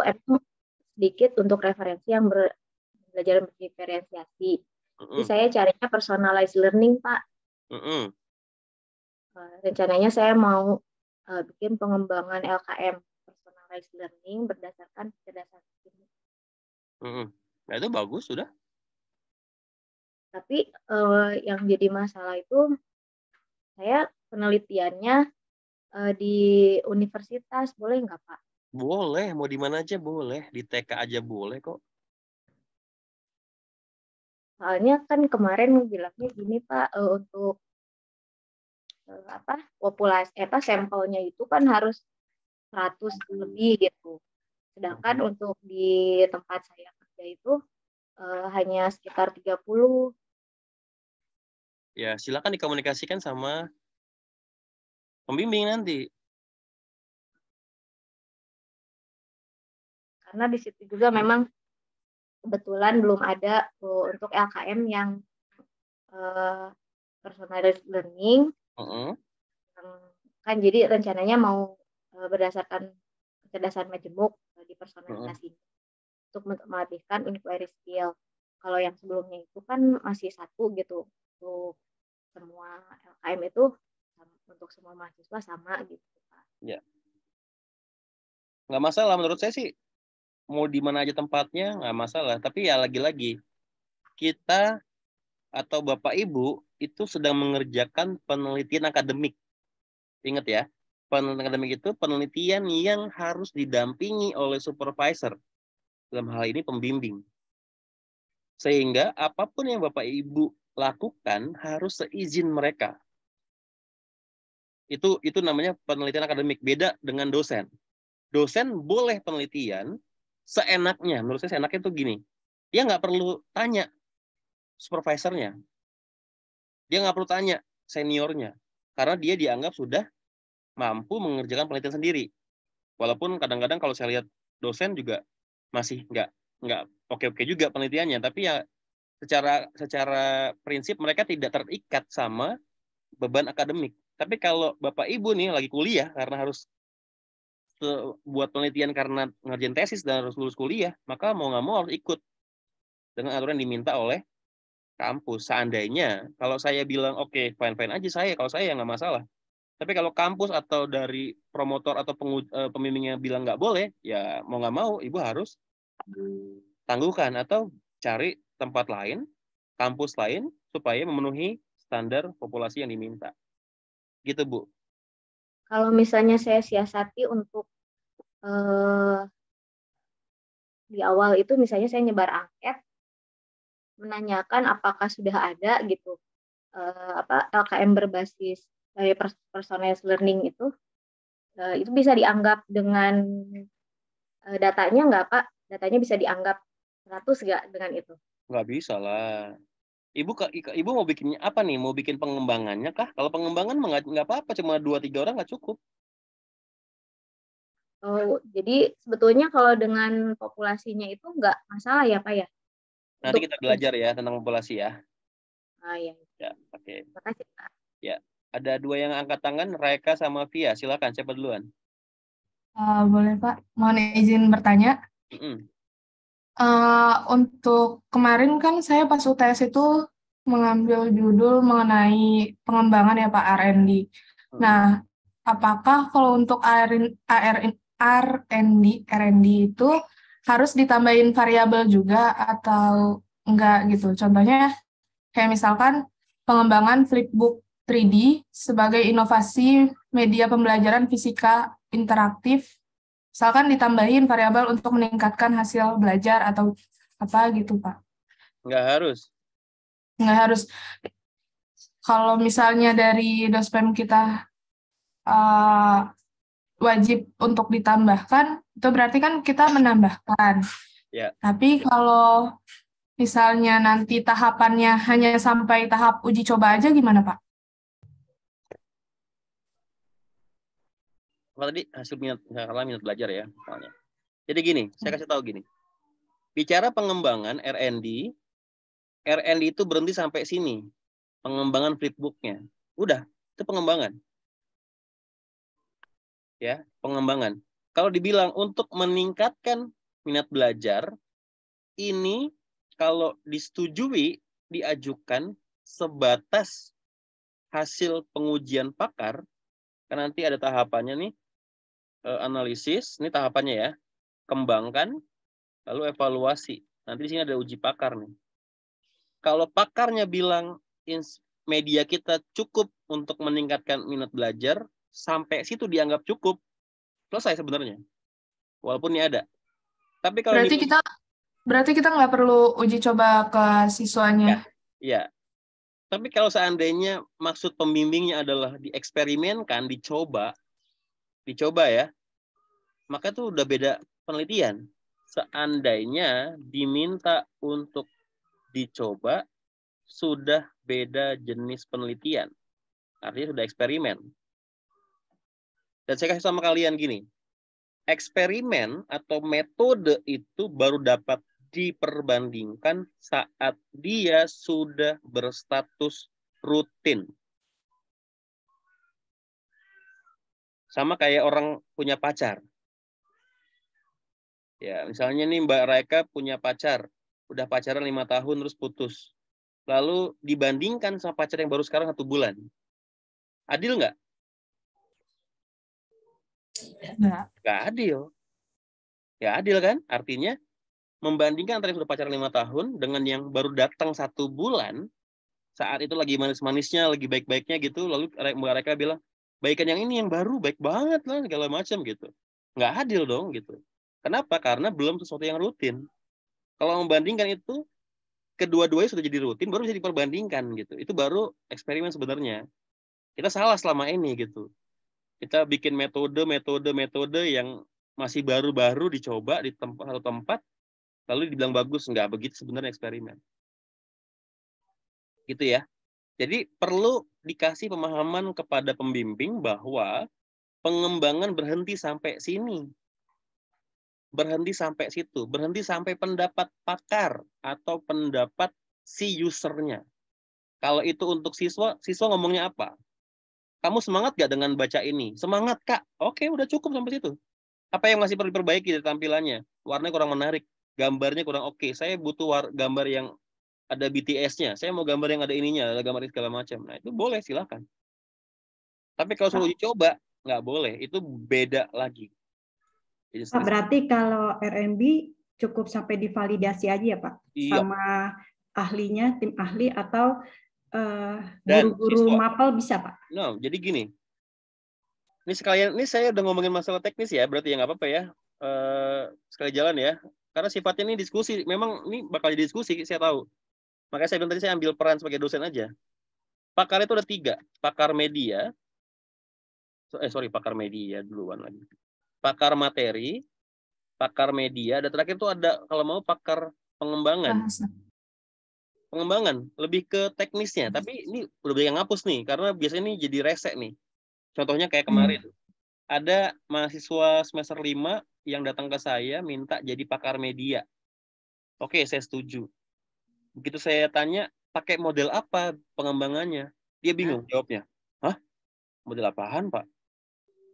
sedikit untuk referensi yang belajar berdiferensiasi. Jadi saya carinya personalized learning Pak. Rencananya saya mau bikin pengembangan LKM personalized learning berdasarkan kecerdasan ini. Nah, itu bagus sudah. Tapi yang jadi masalah itu saya penelitiannya di universitas, boleh nggak Pak? Boleh, mau di mana aja boleh, di TK aja boleh kok. Soalnya kan kemarin bilangnya gini Pak, untuk populasi sampelnya itu kan harus 100 lebih gitu. Sedangkan untuk di tempat saya kerja itu hanya sekitar 30. Ya, silakan dikomunikasikan sama pembimbing nanti. Karena di situ juga memang kebetulan belum ada untuk LKM yang personalized learning. Kan jadi rencananya mau berdasarkan kecerdasan majemuk di personalisasi untuk melatihkan inquiry skill. Kalau yang sebelumnya itu kan masih satu gitu untuk semua LKM itu untuk semua mahasiswa sama gitu Pak. Ya. Nggak masalah menurut saya sih, mau di mana aja tempatnya nggak masalah. Tapi ya lagi-lagi kita atau Bapak Ibu itu sedang mengerjakan penelitian akademik. Ingat ya, penelitian akademik itu penelitian yang harus didampingi oleh supervisor. Dalam hal ini pembimbing. Sehingga apapun yang Bapak Ibu lakukan harus seizin mereka. Itu namanya penelitian akademik. Beda dengan dosen. Dosen boleh penelitian seenaknya. Menurut saya seenaknya itu gini. Dia nggak perlu tanya supervisornya. Dia nggak perlu tanya seniornya. Karena dia dianggap sudah mampu mengerjakan penelitian sendiri. Walaupun kadang-kadang kalau saya lihat dosen juga masih nggak oke-oke juga penelitiannya. Tapi ya secara prinsip mereka tidak terikat sama beban akademik. Tapi kalau Bapak Ibu nih lagi kuliah karena harus buat penelitian karena ngerjain tesis dan harus lulus kuliah, maka mau nggak mau harus ikut dengan aturan yang diminta oleh kampus. Seandainya kalau saya bilang oke, fine-fine aja kalau saya nggak masalah. Tapi kalau kampus atau dari promotor atau pembimbingnya bilang nggak boleh, ya mau nggak mau Ibu harus tangguhkan atau cari tempat lain, kampus lain, supaya memenuhi standar populasi yang diminta. Gitu, Bu. Kalau misalnya saya siasati untuk di awal itu misalnya saya nyebar angket, menanyakan apakah sudah ada gitu LKM berbasis dari personalized learning itu bisa dianggap dengan datanya nggak Pak? Datanya bisa dianggap 100 nggak dengan itu? Nggak bisa lah. Ibu mau bikinnya apa nih? Mau bikin pengembangannya kah? Kalau pengembangan nggak apa-apa, cuma 2-3 orang nggak cukup. Oh, jadi sebetulnya kalau dengan populasinya itu nggak masalah ya Pak ya? Nanti kita belajar ya tentang populasi ya. Iya. Ya, oke. Terima kasih Pak. Ya, ada 2 yang angkat tangan, Raika sama Via. Silakan, siapa duluan? Boleh Pak, mohon izin bertanya. Untuk kemarin kan saya pas UTS itu mengambil judul mengenai pengembangan ya Pak, R&D. Nah, apakah kalau untuk R&D itu harus ditambahin variabel juga atau enggak gitu? Contohnya kayak misalkan pengembangan flipbook 3D sebagai inovasi media pembelajaran fisika interaktif, misalkan ditambahin variabel untuk meningkatkan hasil belajar atau apa gitu, Pak? Nggak harus. Nggak harus. Kalau misalnya dari Dospem kita wajib untuk ditambahkan, itu berarti kan kita menambahkan. Ya. Tapi kalau misalnya nanti tahapannya hanya sampai tahap uji coba aja gimana, Pak? Tadi hasil minat belajar ya, misalnya. Jadi gini, saya kasih tahu gini. Bicara pengembangan R&D itu berhenti sampai sini. Pengembangan flipbooknya. Udah, itu pengembangan. Ya, pengembangan. Kalau dibilang untuk meningkatkan minat belajar, ini kalau disetujui, diajukan sebatas hasil pengujian pakar, kan nanti ada tahapannya nih, analisis, ini tahapannya ya, kembangkan, lalu evaluasi. Nanti di sini ada uji pakar nih. Kalau pakarnya bilang media kita cukup untuk meningkatkan minat belajar, sampai situ dianggap cukup, selesai sebenarnya. Walaupun ini ada. Tapi kalau berarti kita nggak perlu uji coba ke siswanya. Ya. Tapi kalau seandainya maksud pembimbingnya adalah dieksperimenkan, dicoba ya, maka itu udah beda penelitian. Seandainya diminta untuk dicoba, sudah beda jenis penelitian. Artinya sudah eksperimen. Dan saya kasih sama kalian gini, eksperimen atau metode itu baru dapat diperbandingkan saat dia sudah berstatus rutin. Sama kayak orang punya pacar. Ya, misalnya nih Mbak Raika punya pacar, udah pacaran 5 tahun terus putus. Lalu dibandingkan sama pacar yang baru sekarang 1 bulan. Adil nggak? Nggak adil. Ya adil kan? Artinya membandingkan antara yang sudah pacaran 5 tahun dengan yang baru datang 1 bulan, saat itu lagi manis-manisnya, lagi baik-baiknya gitu, lalu mereka bilang, baikan yang ini yang baru, baik banget lah, segala macam gitu. Nggak adil dong gitu. Kenapa? Karena belum sesuatu yang rutin. Kalau membandingkan itu, kedua-duanya sudah jadi rutin, baru bisa diperbandingkan gitu. Itu baru eksperimen sebenarnya. Kita salah selama ini gitu. Kita bikin metode yang masih baru-baru dicoba di satu tempat, lalu dibilang bagus. Nggak begitu sebenarnya eksperimen. Gitu ya. Jadi perlu dikasih pemahaman kepada pembimbing bahwa pengembangan berhenti sampai sini. Berhenti sampai situ. Berhenti sampai pendapat pakar atau pendapat si usernya. Kalau itu untuk siswa, siswa ngomongnya apa? Kamu semangat gak dengan baca ini? Semangat, Kak. Oke, udah cukup sampai situ. Apa yang masih perlu diperbaiki dari tampilannya? Warnanya kurang menarik. Gambarnya kurang oke. Saya butuh gambar yang ada BTS-nya. Saya mau gambar yang ada ininya, ada gambar segala macam. Nah, itu boleh, silakan. Tapi kalau suruh dicoba, nggak boleh. Itu beda lagi. Pak, berarti kalau RMB cukup sampai divalidasi aja ya, Pak? Iya. Sama ahlinya, tim ahli, atau guru-guru mapel bisa, Pak? No, jadi gini. Ini sekalian, ini saya udah ngomongin masalah teknis ya, berarti ya nggak apa-apa ya. Sekali jalan ya. Karena sifatnya ini diskusi. Memang ini bakal jadi diskusi, saya tahu. Makanya saya bilang tadi saya ambil peran sebagai dosen aja. Pakar itu ada 3. Pakar media. Pakar media duluan lagi. Pakar materi, pakar media, dan terakhir itu ada kalau mau pakar pengembangan. Pengembangan lebih ke teknisnya, tapi ini udah banyak yang ngapus nih karena biasanya ini jadi rese nih. Contohnya kayak kemarin ada mahasiswa semester 5 yang datang ke saya minta jadi pakar media. Oke, saya setuju. Begitu saya tanya pakai model apa pengembangannya, dia bingung jawabnya. Hah? Model apaan, Pak?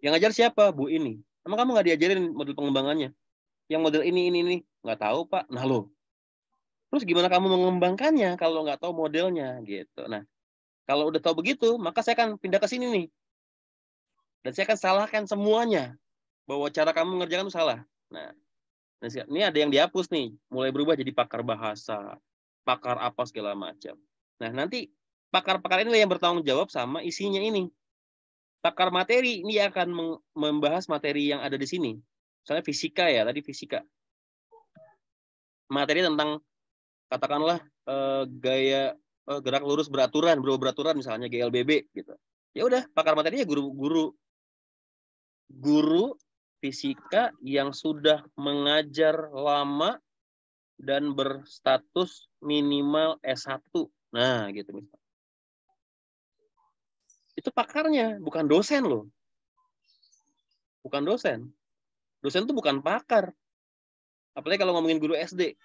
Yang ngajar siapa? Bu ini. Emang kamu nggak diajarin model pengembangannya? Yang model ini. Nggak tahu, Pak. Nah, loh. Terus gimana kamu mengembangkannya kalau nggak tahu modelnya? Gitu. Nah, kalau udah tahu begitu, maka saya akan pindah ke sini nih. Dan saya akan salahkan semuanya. Bahwa cara kamu mengerjakan itu salah. Nah, ini ada yang dihapus nih. Mulai berubah jadi pakar bahasa. Pakar apa segala macam. Nah, nanti pakar-pakar ini yang bertanggung jawab sama isinya ini. Pakar materi ini akan membahas materi yang ada di sini. Misalnya fisika ya, tadi fisika. Materi tentang katakanlah gaya gerak lurus beraturan, berubah beraturan misalnya GLBB gitu. Ya udah, pakar materinya guru fisika yang sudah mengajar lama dan berstatus minimal S1. Nah, gitu misalnya. Itu pakarnya, bukan dosen loh. Bukan dosen. Dosen itu bukan pakar. Apalagi kalau ngomongin guru SD.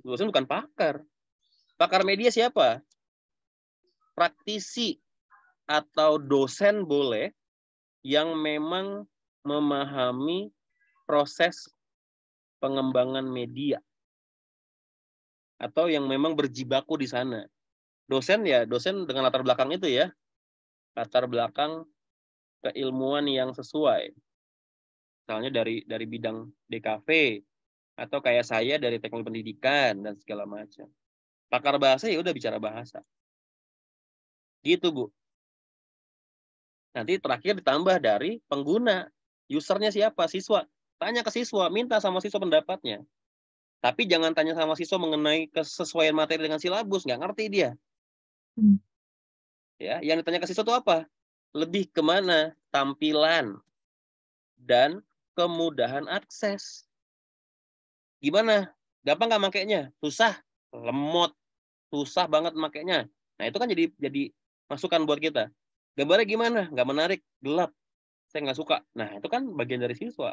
Dosen bukan pakar. Pakar media siapa? Praktisi atau dosen boleh yang memang memahami proses pengembangan media. Atau yang memang berjibaku di sana. Dosen ya, dosen dengan latar belakang itu ya. Latar belakang keilmuan yang sesuai. Misalnya dari bidang DKV atau kayak saya dari teknologi pendidikan dan segala macam. Pakar bahasa ya udah bicara bahasa. Gitu, Bu. Nanti terakhir ditambah dari pengguna. Usernya siapa? Siswa. Tanya ke siswa, minta sama siswa pendapatnya. Tapi jangan tanya sama siswa mengenai kesesuaian materi dengan silabus, nggak ngerti dia. Ya, yang ditanya ke siswa itu apa? Lebih kemana? Tampilan dan kemudahan akses. Gimana? Gampang nggak makainya? Susah, lemot, susah banget makainya. Nah itu kan jadi masukan buat kita. Gambarnya gimana? Nggak menarik, gelap, saya nggak suka. Nah itu kan bagian dari siswa.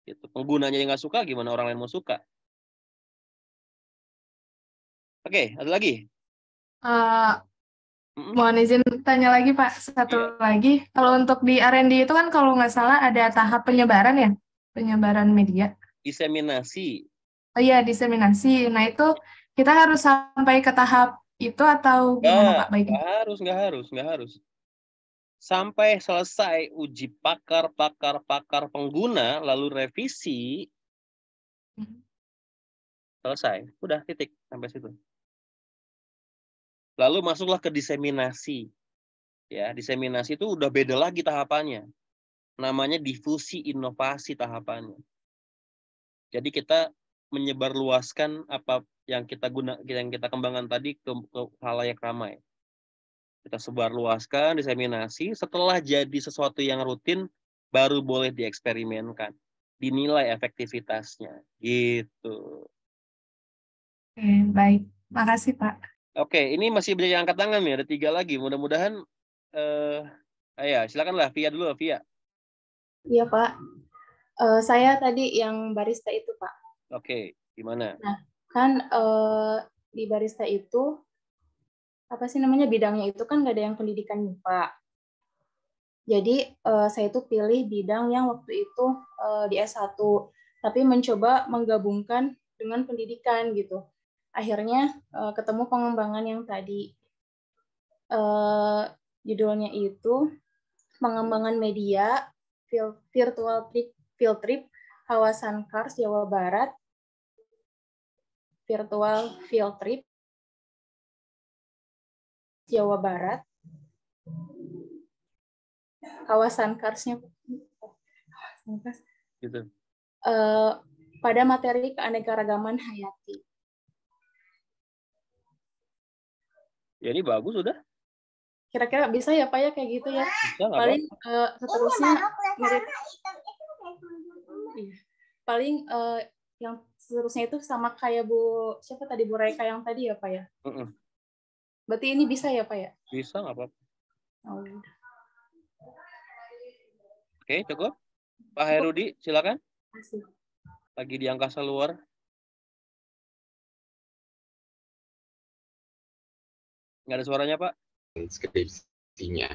Gitu. Penggunanya yang nggak suka, gimana orang lain mau suka? Oke, ada lagi? Mohon izin tanya lagi Pak, satu lagi. Kalau untuk di R&D itu kan kalau nggak salah ada tahap penyebaran ya? Penyebaran media. Diseminasi. Oh iya, diseminasi. Nah itu kita harus sampai ke tahap itu atau gimana Pak? Baiknya? Nggak harus. Sampai selesai uji pakar pengguna, lalu revisi, selesai. Udah, titik. Sampai situ. Lalu masuklah ke diseminasi. Ya, diseminasi itu udah beda lagi tahapannya. Namanya difusi inovasi tahapannya. Jadi kita menyebarluaskan apa yang kita kembangkan tadi ke halayak ramai. Kita sebarluaskan, diseminasi. Setelah jadi sesuatu yang rutin, baru boleh dieksperimenkan, dinilai efektivitasnya, gitu. Oke, baik. Makasih, Pak. Oke, ini masih banyak yang angkat tangan nih, ada 3 lagi. Mudah-mudahan, ya, silakanlah Via dulu, Via. Iya, Pak. Saya tadi yang barista itu, Pak. Oke, gimana? Nah, kan di barista itu, apa sih namanya, bidangnya itu kan nggak ada yang pendidikan MIPA. Jadi, saya itu pilih bidang yang waktu itu di S1, tapi mencoba menggabungkan dengan pendidikan gitu. Akhirnya ketemu pengembangan yang tadi. Judulnya itu pengembangan media virtual field trip kawasan Kars Jawa Barat, virtual field trip Jawa Barat, kawasan Karsnya gitu. Pada materi keanekaragaman hayati. Ya, ini bagus udah. Kira-kira bisa ya Pak ya kayak gitu ya? Bisa, paling seterusnya mirip. Paling yang seterusnya itu sama kayak Bu siapa tadi, Bu Reka yang tadi ya Pak ya? Berarti ini bisa ya Pak ya? Bisa, nggak apa-apa. Oh. Oke, cukup. Pak Herudi, silakan. Masih. Lagi di angkasa luar. Nggak ada suaranya, Pak? Skripsinya.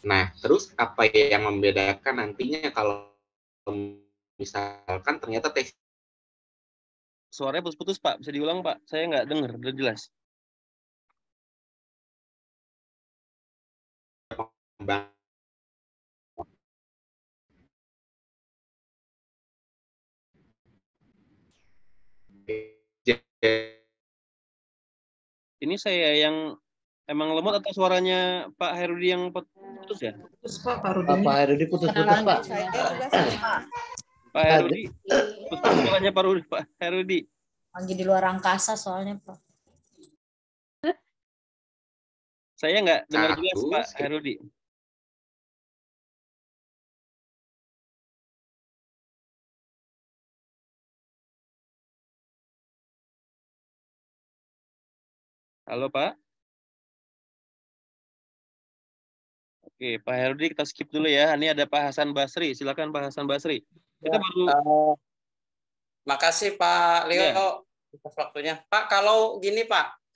Nah, terus apa yang membedakan nantinya kalau misalkan ternyata tes? Suaranya putus-putus, Pak. Bisa diulang, Pak? Saya nggak dengar, udah jelas. Ini saya yang emang lemot atau suaranya Pak Herudi yang putus ya? Putus, Pak. Pak Herudi putus-putus, Pak. Pak Herudi, putus suaranya Pak Herudi. Lagi di luar angkasa soalnya, Pak. Saya nggak dengar jelas, Pak Herudi. Halo, Pak. Oke, Pak Herudi kita skip dulu ya. Ini ada Pak Hasan Basri. Silakan Pak Hasan Basri. Kita baru. Makasih Pak Leo atas waktunya. Pak, kalau gini Pak,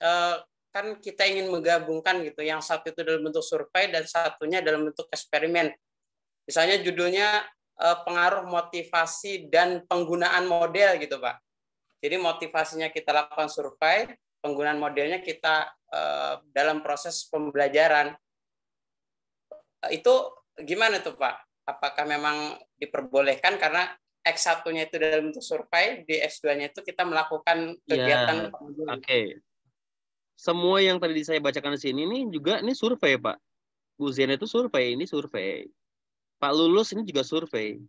kan kita ingin menggabungkan gitu. Yang satu itu dalam bentuk survei dan satunya dalam bentuk eksperimen. Misalnya judulnya pengaruh motivasi dan penggunaan model gitu Pak. Jadi motivasinya kita lakukan survei, penggunaan modelnya kita dalam proses pembelajaran. Itu gimana tuh Pak? Apakah memang diperbolehkan karena X1-nya itu dalam bentuk survei, di S2-nya itu kita melakukan kegiatan. Oke. Semua yang tadi saya bacakan di sini ini juga ini survei, Pak. Bu Zena itu survei, ini survei. Pak Lulus ini juga survei.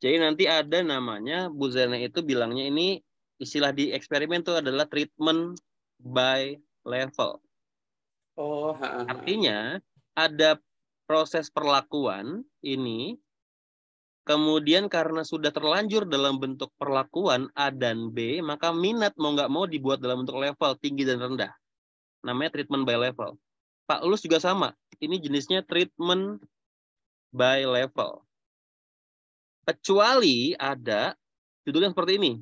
Jadi nanti ada namanya, Bu Zena itu bilangnya ini istilah di eksperimen itu adalah treatment by level. Oh, artinya ada proses perlakuan ini, kemudian karena sudah terlanjur dalam bentuk perlakuan A dan B, maka minat mau nggak mau dibuat dalam bentuk level tinggi dan rendah. Namanya treatment by level. Pak Lulus juga sama. Ini jenisnya treatment by level. Kecuali ada judulnya seperti ini.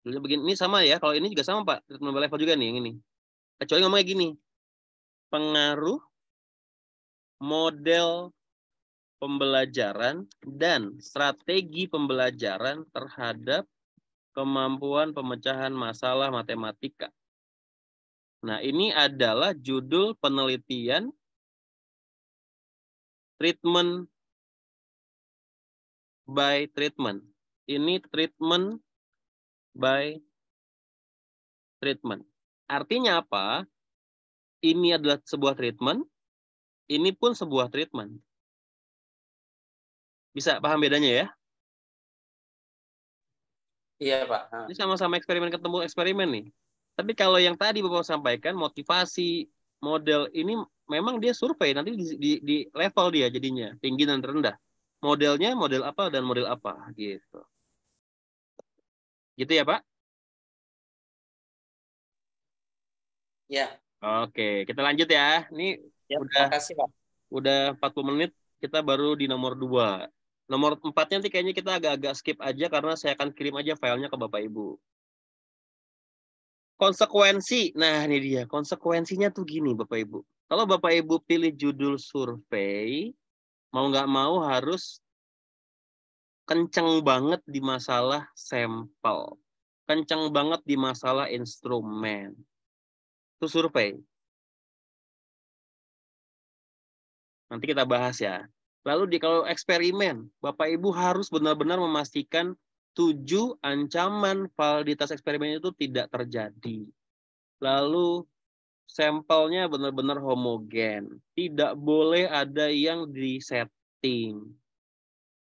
Judulnya begini, ini sama ya. Kalau ini juga sama Pak, treatment by level juga nih yang ini. Kecuali ngomongnya gini. Pengaruh model pembelajaran dan strategi pembelajaran terhadap kemampuan pemecahan masalah matematika. Nah, ini adalah judul penelitian treatment by treatment. Ini treatment by treatment. Artinya apa? Ini adalah sebuah treatment, ini pun sebuah treatment. Bisa paham bedanya ya? Iya, Pak. Ini sama-sama eksperimen ketemu eksperimen nih. Tapi kalau yang tadi Bapak sampaikan, motivasi, model, ini memang dia survei, nanti di level dia jadinya, tinggi dan rendah. Modelnya model apa dan model apa, gitu. Gitu ya, Pak? Ya. Oke, kita lanjut ya. Ini Ya, udah makasih, Pak. Udah 40 menit, kita baru di nomor 2. Nomor 4-nya nanti kayaknya kita agak-agak skip aja karena saya akan kirim aja filenya ke Bapak Ibu. Konsekuensi. Nah, ini dia. Konsekuensinya tuh gini, Bapak Ibu. Kalau Bapak Ibu pilih judul survei, mau nggak mau harus kenceng banget di masalah sampel. Kenceng banget di masalah instrumen. Itu survei. Nanti kita bahas ya. Lalu kalau eksperimen, Bapak Ibu harus benar-benar memastikan 7 ancaman validitas eksperimen itu tidak terjadi. Lalu sampelnya benar-benar homogen. Tidak boleh ada yang disetting.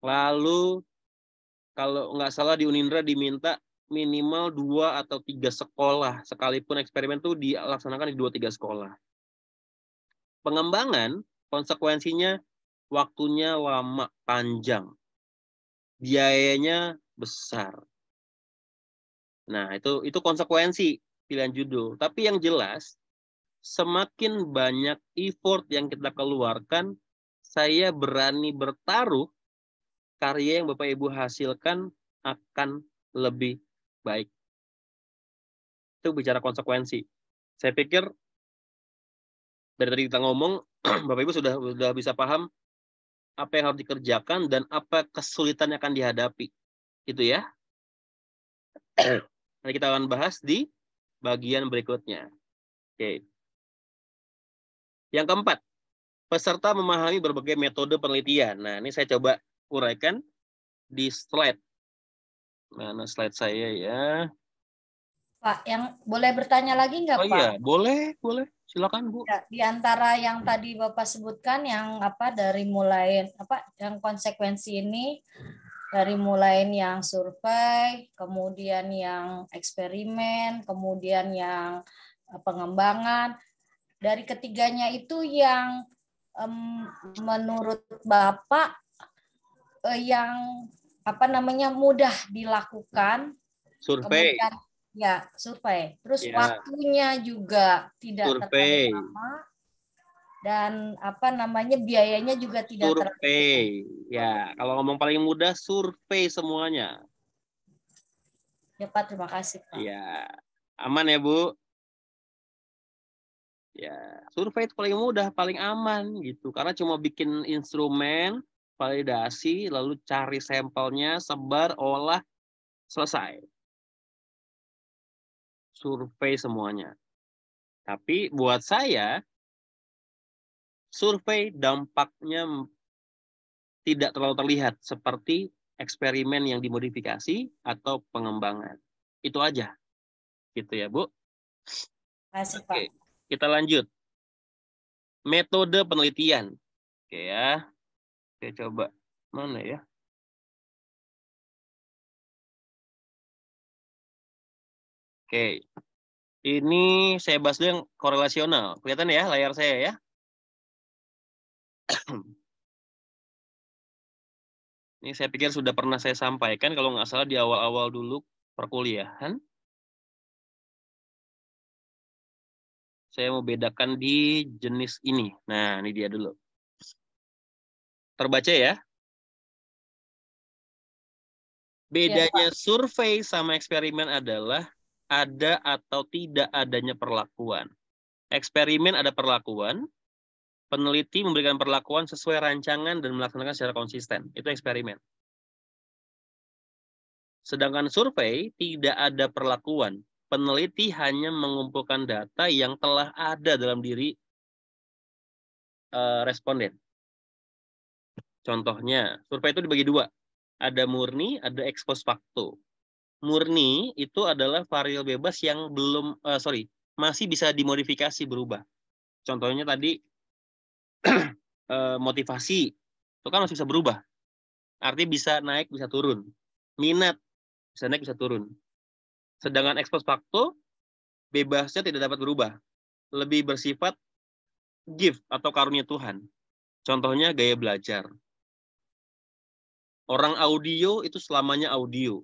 Lalu kalau nggak salah di Unindra diminta minimal 2 atau 3 sekolah. Sekalipun eksperimen itu dilaksanakan di 2-3 sekolah. Pengembangan konsekuensinya waktunya lama, panjang. Biayanya besar. Nah, itu konsekuensi pilihan judul. Tapi yang jelas, semakin banyak effort yang kita keluarkan, saya berani bertaruh karya yang Bapak Ibu hasilkan akan lebih baik. Itu bicara konsekuensi. Saya pikir dari tadi kita ngomong, Bapak Ibu sudah bisa paham apa yang harus dikerjakan dan apa kesulitan yang akan dihadapi. Itu ya. Nanti kita akan bahas di bagian berikutnya. Oke. Yang keempat, peserta memahami berbagai metode penelitian. Nah, ini saya coba uraikan di slide. Mana slide saya ya? Pak, yang boleh bertanya lagi nggak, Oh Pak? iya, boleh. Silakan, Bu. Ya, di antara yang tadi Bapak sebutkan yang dari mulai yang konsekuensi ini dari mulai yang survei, kemudian yang eksperimen, kemudian yang pengembangan. Dari ketiganya itu yang menurut Bapak yang mudah dilakukan. Survei. Kemudian ya, survei. Terus waktunya juga tidak terlalu lama. Dan biayanya juga tidak terlalu. Survei. Ya, kalau ngomong paling mudah survei semuanya. Ya, Pak, terima kasih, Pak. Ya, aman ya, Bu? Ya, survei itu paling mudah, paling aman gitu. Karena cuma bikin instrumen, validasi, lalu cari sampelnya, sebar, olah, selesai. Survei semuanya. Tapi buat saya, survei dampaknya tidak terlalu terlihat seperti eksperimen yang dimodifikasi atau pengembangan. Itu aja. Gitu ya, Bu. Terima kasih, Pak. Oke, kita lanjut. Metode penelitian. Oke ya. Oke, coba. Mana ya? Oke. Ini saya bahas dulu yang korelasional. Kelihatan ya layar saya ya? Ini saya pikir sudah pernah saya sampaikan kalau nggak salah di awal-awal dulu perkuliahan. Saya mau bedakan di jenis ini. Nah, ini dia dulu. Terbaca ya? Bedanya survei sama eksperimen adalah ada atau tidak adanya perlakuan. Eksperimen ada perlakuan, peneliti memberikan perlakuan sesuai rancangan dan melaksanakan secara konsisten. Itu eksperimen. Sedangkan survei tidak ada perlakuan. Peneliti hanya mengumpulkan data yang telah ada dalam diri responden. Contohnya, survei itu dibagi 2. Ada murni, ada ex post facto. Murni itu adalah variabel bebas yang masih bisa dimodifikasi berubah. Contohnya tadi motivasi itu kan masih bisa berubah. Artinya bisa naik, bisa turun. Minat bisa naik, bisa turun. Sedangkan ex post facto bebasnya tidak dapat berubah. Lebih bersifat gift atau karunia Tuhan. Contohnya gaya belajar. Orang audio itu selamanya audio.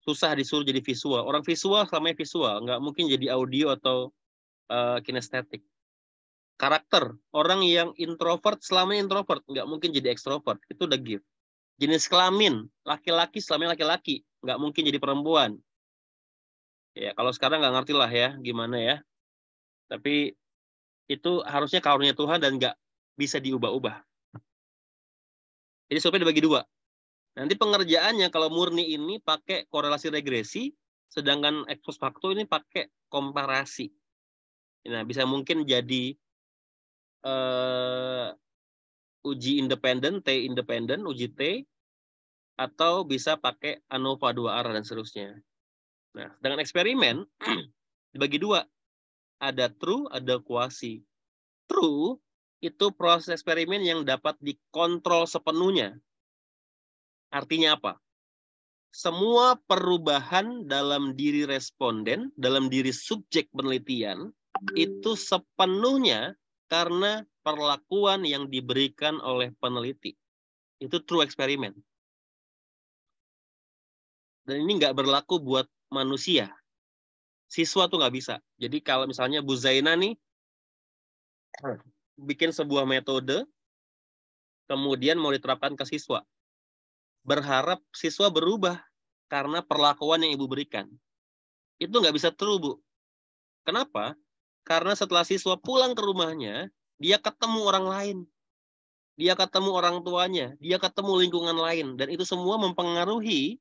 Susah disuruh jadi visual. Orang visual selamanya visual. Nggak mungkin jadi audio atau kinestetik. Karakter. Orang yang introvert selamanya introvert. Nggak mungkin jadi ekstrovert. Itu udah gift. Jenis kelamin. Laki-laki selamanya laki-laki. Nggak mungkin jadi perempuan. Ya, kalau sekarang nggak ngerti lah ya. Gimana ya. Tapi itu harusnya karunia Tuhan dan nggak bisa diubah-ubah. Jadi survei dibagi dua. Nanti pengerjaannya kalau murni ini pakai korelasi regresi, sedangkan ex post facto ini pakai komparasi. Nah, bisa mungkin jadi uji independen, T independen, uji T, atau bisa pakai ANOVA 2 arah dan seterusnya. Nah, dengan eksperimen dibagi dua. Ada true, ada quasi. True itu proses eksperimen yang dapat dikontrol sepenuhnya. Artinya apa? Semua perubahan dalam diri responden, dalam diri subjek penelitian, itu sepenuhnya karena perlakuan yang diberikan oleh peneliti. Itu true eksperimen. Dan ini nggak berlaku buat manusia. Siswa tuh nggak bisa. Jadi kalau misalnya Bu Zaina nih bikin sebuah metode, kemudian mau diterapkan ke siswa. Berharap siswa berubah karena perlakuan yang Ibu berikan. Itu nggak bisa true, Bu. Kenapa? Karena setelah siswa pulang ke rumahnya, dia ketemu orang lain. Dia ketemu orang tuanya. Dia ketemu lingkungan lain. Dan itu semua mempengaruhi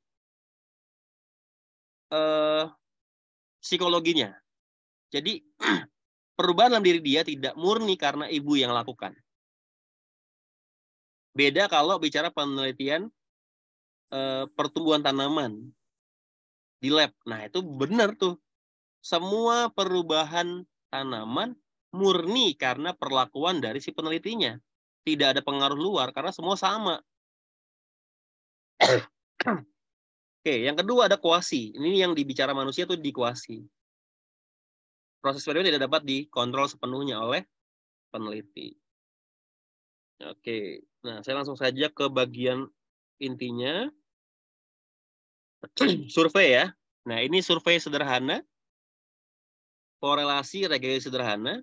psikologinya. Jadi perubahan dalam diri dia tidak murni karena ibu yang lakukan. Beda kalau bicara penelitian pertumbuhan tanaman di lab. Nah, itu benar tuh. Semua perubahan tanaman murni karena perlakuan dari si penelitinya. Tidak ada pengaruh luar karena semua sama. Oke, yang kedua ada kuasi. Ini yang dibicara manusia tuh di kuasi. Proses eksperimen tidak dapat dikontrol sepenuhnya oleh peneliti. Oke, nah saya langsung saja ke bagian intinya. Survei ya. Nah, ini survei sederhana. Korelasi regresi sederhana.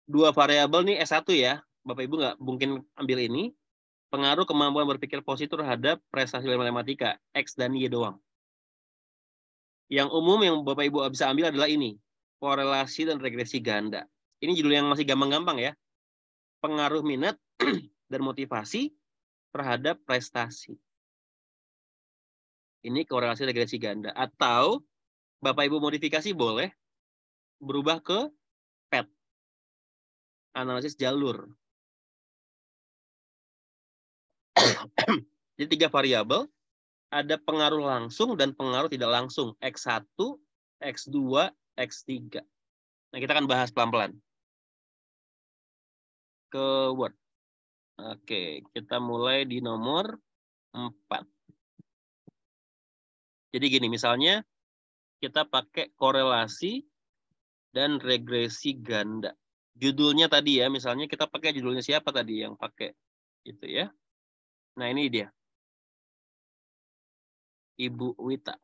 Dua variabel nih S1 ya. Bapak Ibu nggak mungkin ambil ini. Pengaruh kemampuan berpikir positif terhadap prestasi matematika. X dan Y doang. Yang umum yang Bapak Ibu bisa ambil adalah ini. Korelasi dan regresi ganda. Ini judul yang masih gampang-gampang ya. Pengaruh minat dan motivasi terhadap prestasi. Ini korelasi regresi ganda. Atau Bapak Ibu modifikasi boleh berubah ke PET. Analisis jalur. Jadi 3 variabel. Ada pengaruh langsung dan pengaruh tidak langsung. X1, X2, X3. Nah, kita akan bahas pelan-pelan. Ke Word. Oke, kita mulai di nomor 4. Jadi gini, misalnya kita pakai korelasi dan regresi ganda. Judulnya tadi ya, misalnya kita pakai judulnya siapa tadi yang pakai itu ya. Nah, ini dia. Ibu Wita.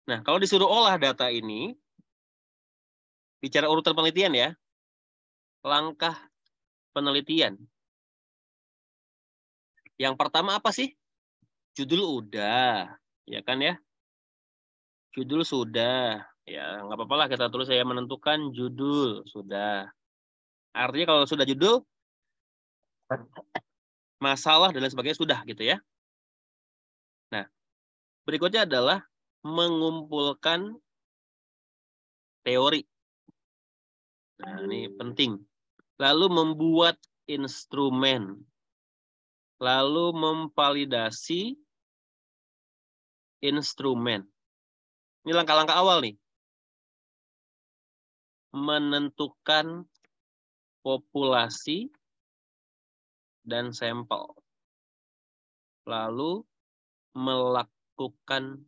Nah, kalau disuruh olah data ini, bicara urutan penelitian ya, langkah penelitian. Yang pertama apa sih? Judul udah, ya kan ya? Judul sudah, ya nggak apa-apa lah kita tulis saya menentukan judul sudah. Artinya kalau sudah judul, masalah dan lain sebagainya sudah gitu ya. Nah, berikutnya adalah mengumpulkan teori. Nah, ini penting. Lalu membuat instrumen. Lalu memvalidasi instrumen. Ini langkah-langkah awal nih. Menentukan populasi dan sampel. Lalu melakukan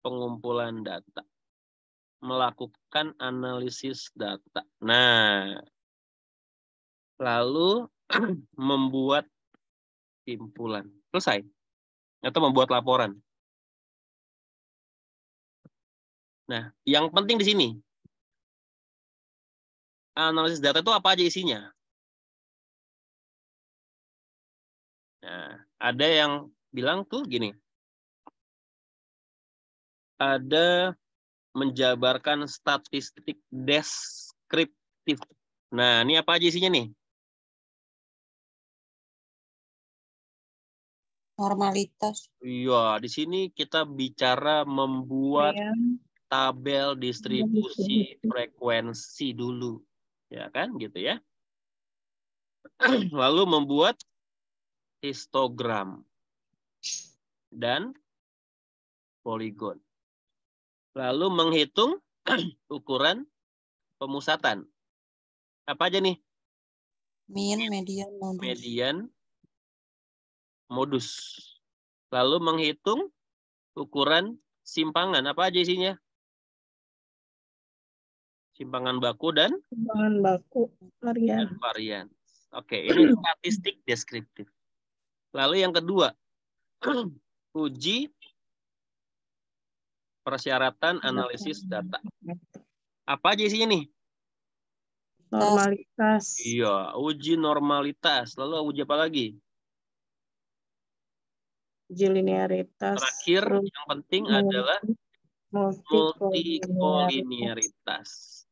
pengumpulan data. Melakukan analisis data. Nah, lalu membuat simpulan. Selesai. Atau membuat laporan. Nah, yang penting di sini, analisis data itu apa aja isinya? Nah, ada yang bilang tuh gini. Ada menjabarkan statistik deskriptif. Nah, ini apa aja isinya nih? Normalitas. Iya, di sini kita bicara membuat tabel distribusi frekuensi dulu. Ya kan, gitu ya. Lalu membuat histogram dan poligon. Lalu menghitung ukuran pemusatan. Apa aja nih? Mean, median, modus. Median, modus. Lalu menghitung ukuran simpangan. Apa aja isinya? Simpangan baku dan varian. Oke, ini statistik deskriptif. Lalu yang kedua, uji persyaratan analisis data. Apa aja isinya nih? Normalitas. Iya, uji normalitas. Lalu uji apa lagi? Uji linearitas. Terakhir, yang penting adalah multikolinearitas.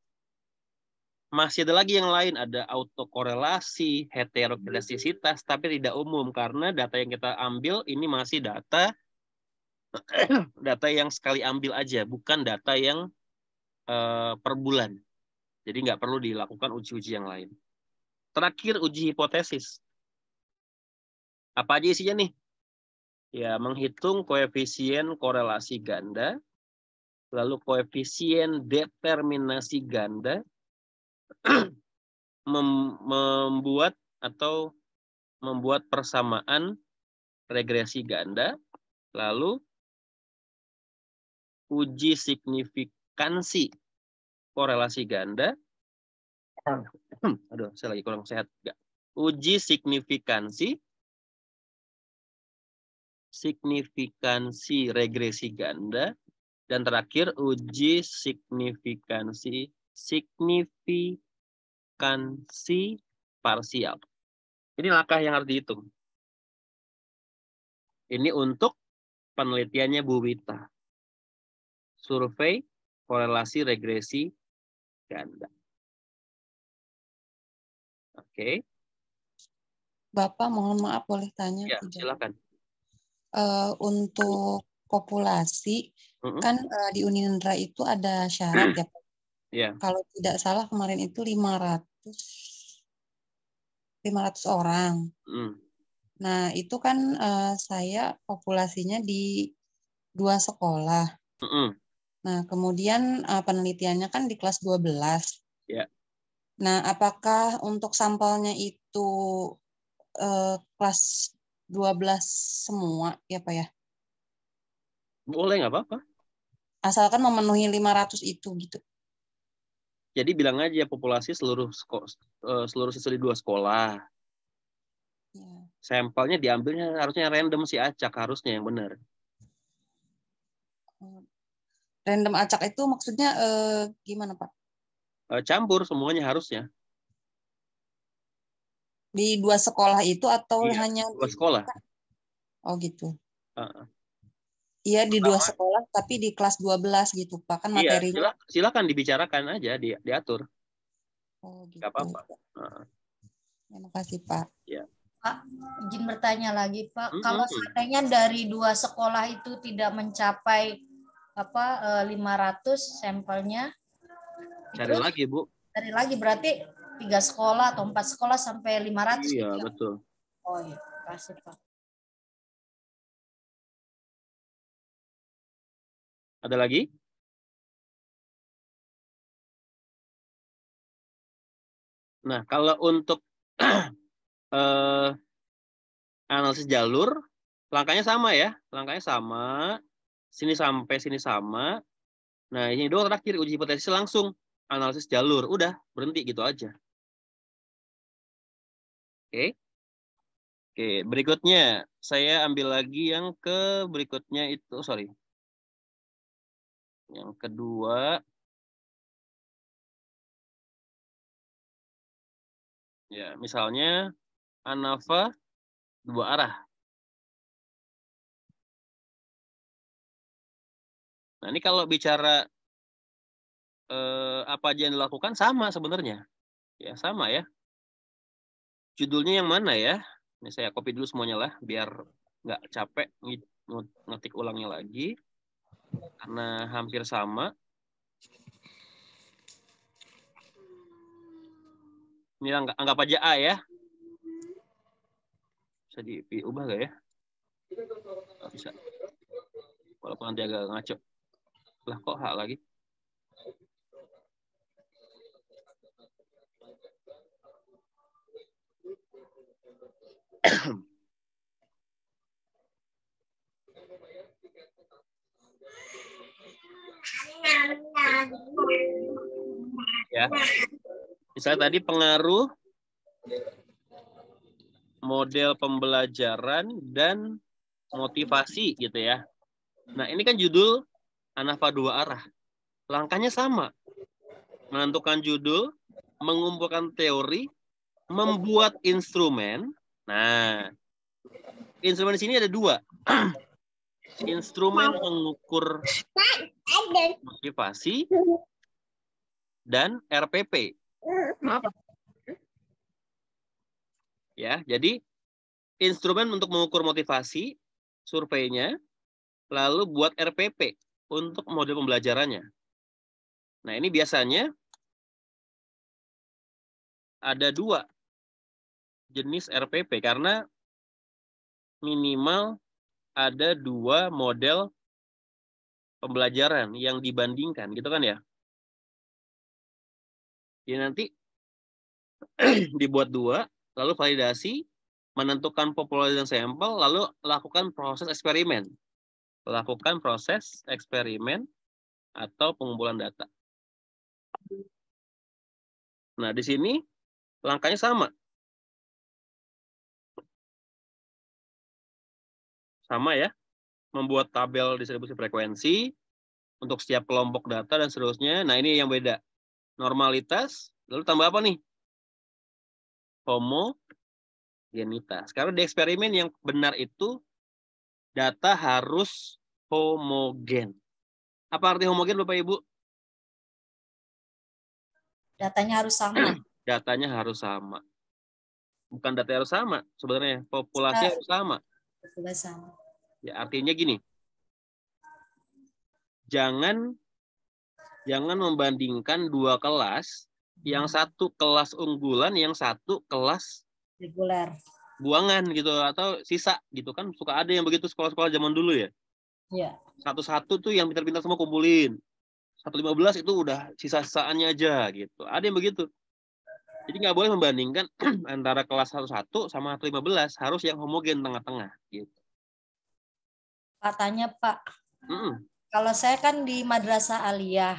Masih ada lagi yang lain, ada autokorelasi, heterogeneisitas, tapi tidak umum karena data yang kita ambil ini masih data yang sekali ambil aja, bukan data yang per bulan. Jadi nggak perlu dilakukan uji-uji yang lain. Terakhir, uji hipotesis. Apa aja isinya nih? Ya, menghitung koefisien korelasi ganda, lalu koefisien determinasi ganda, membuat persamaan regresi ganda, lalu uji signifikansi korelasi ganda. Aduh, saya lagi kurang sehat. Uji signifikansi regresi ganda, dan terakhir uji signifikansi parsial. Ini langkah yang harus dihitung. Ini untuk penelitiannya Bu Wita. Survei korelasi regresi ganda. Oke. Bapak, mohon maaf boleh tanya? Ya, silakan. Untuk populasi, kan di Unindra itu ada syarat ya Pak? Ya. Kalau tidak salah kemarin itu 500 orang. Nah, itu kan saya populasinya di 2 sekolah. Nah, kemudian penelitiannya kan di kelas 12. Ya. Nah, apakah untuk sampelnya itu kelas 12 semua ya Pak ya? Boleh, nggak apa-apa. Asalkan memenuhi 500 itu gitu. Jadi bilang aja populasi seluruh siswa di 2 sekolah. Ya. Sampelnya diambilnya harusnya random si acak, harusnya yang benar. Random acak itu maksudnya gimana Pak? Campur semuanya harusnya. Di 2 sekolah itu atau hanya 2 sekolah? Oh gitu. Iya di 2 sekolah tapi di kelas 12 gitu Pak, kan materinya. Iya, silakan dibicarakan aja, diatur. Oh gitu. Gak apa-apa. Terima kasih Pak. Ya. Pak, izin bertanya lagi Pak, kalau seandainya dari 2 sekolah itu tidak mencapai 500 sampelnya, cari lagi Bu. Cari lagi berarti 3 sekolah atau 4 sekolah sampai 500. Iya betul. Oh iya, terima kasih Pak. Ada lagi? Nah, kalau untuk analisis jalur, langkahnya sama ya. Langkahnya sama. Sini sampai sini sama. Nah, ini doang terakhir uji hipotesis langsung. Analisis jalur. Udah, berhenti gitu aja. Oke. Oke, berikutnya. Saya ambil lagi yang ke berikutnya itu. Sorry. Yang kedua. Ya, misalnya ANAVA 2 arah. Nah, ini kalau bicara apa aja yang dilakukan sama sebenarnya. Ya, sama ya. Judulnya yang mana ya? Ini saya copy dulu semuanya lah, biar nggak capek ngetik ulangnya lagi. Karena hampir sama. Ini anggap aja A ya. Bisa diubah nggak ya? Nggak bisa. Walaupun nanti agak ngaco. Lah kok H lagi? Ya. Misalnya tadi pengaruh model pembelajaran dan motivasi gitu ya. Nah, ini kan judul ANAVA 2 arah. Langkahnya sama. Menentukan judul, mengumpulkan teori, membuat instrumen. Nah, instrumen di sini ada 2. Instrumen mengukur motivasi dan RPP. Ya, jadi instrumen untuk mengukur motivasi, surveinya, lalu buat RPP untuk model pembelajarannya. Nah, ini biasanya ada 2 jenis RPP karena minimal ada 2 model pembelajaran yang dibandingkan, gitu kan ya? Jadi nanti dibuat 2, lalu validasi, menentukan populasi sampel, lalu lakukan proses eksperimen. Lakukan proses eksperimen atau pengumpulan data. Nah, di sini langkahnya sama. Sama ya. Membuat tabel distribusi frekuensi untuk setiap kelompok data dan seterusnya. Nah, ini yang beda. Normalitas, lalu tambah apa nih? Homogenitas. Karena di eksperimen yang benar itu data harus homogen. Apa arti homogen Bapak Ibu? Datanya harus sama. Datanya harus sama. Bukan data harus sama sebenarnya. Populasi harus sama. Populasi sama. Ya, artinya gini. Jangan membandingkan 2 kelas, yang satu kelas unggulan, yang satu kelas reguler. Buangan gitu atau sisa gitu kan, suka ada yang begitu sekolah-sekolah zaman dulu ya. Iya. Satu-satu tuh yang pintar-pintar semua kumpulin. 115 itu udah sisa-sisaannya aja gitu. Ada yang begitu. Jadi nggak boleh membandingkan antara kelas 11 sama 115, harus yang homogen tengah-tengah gitu. Katanya Pak, kalau saya kan di Madrasah Aliyah.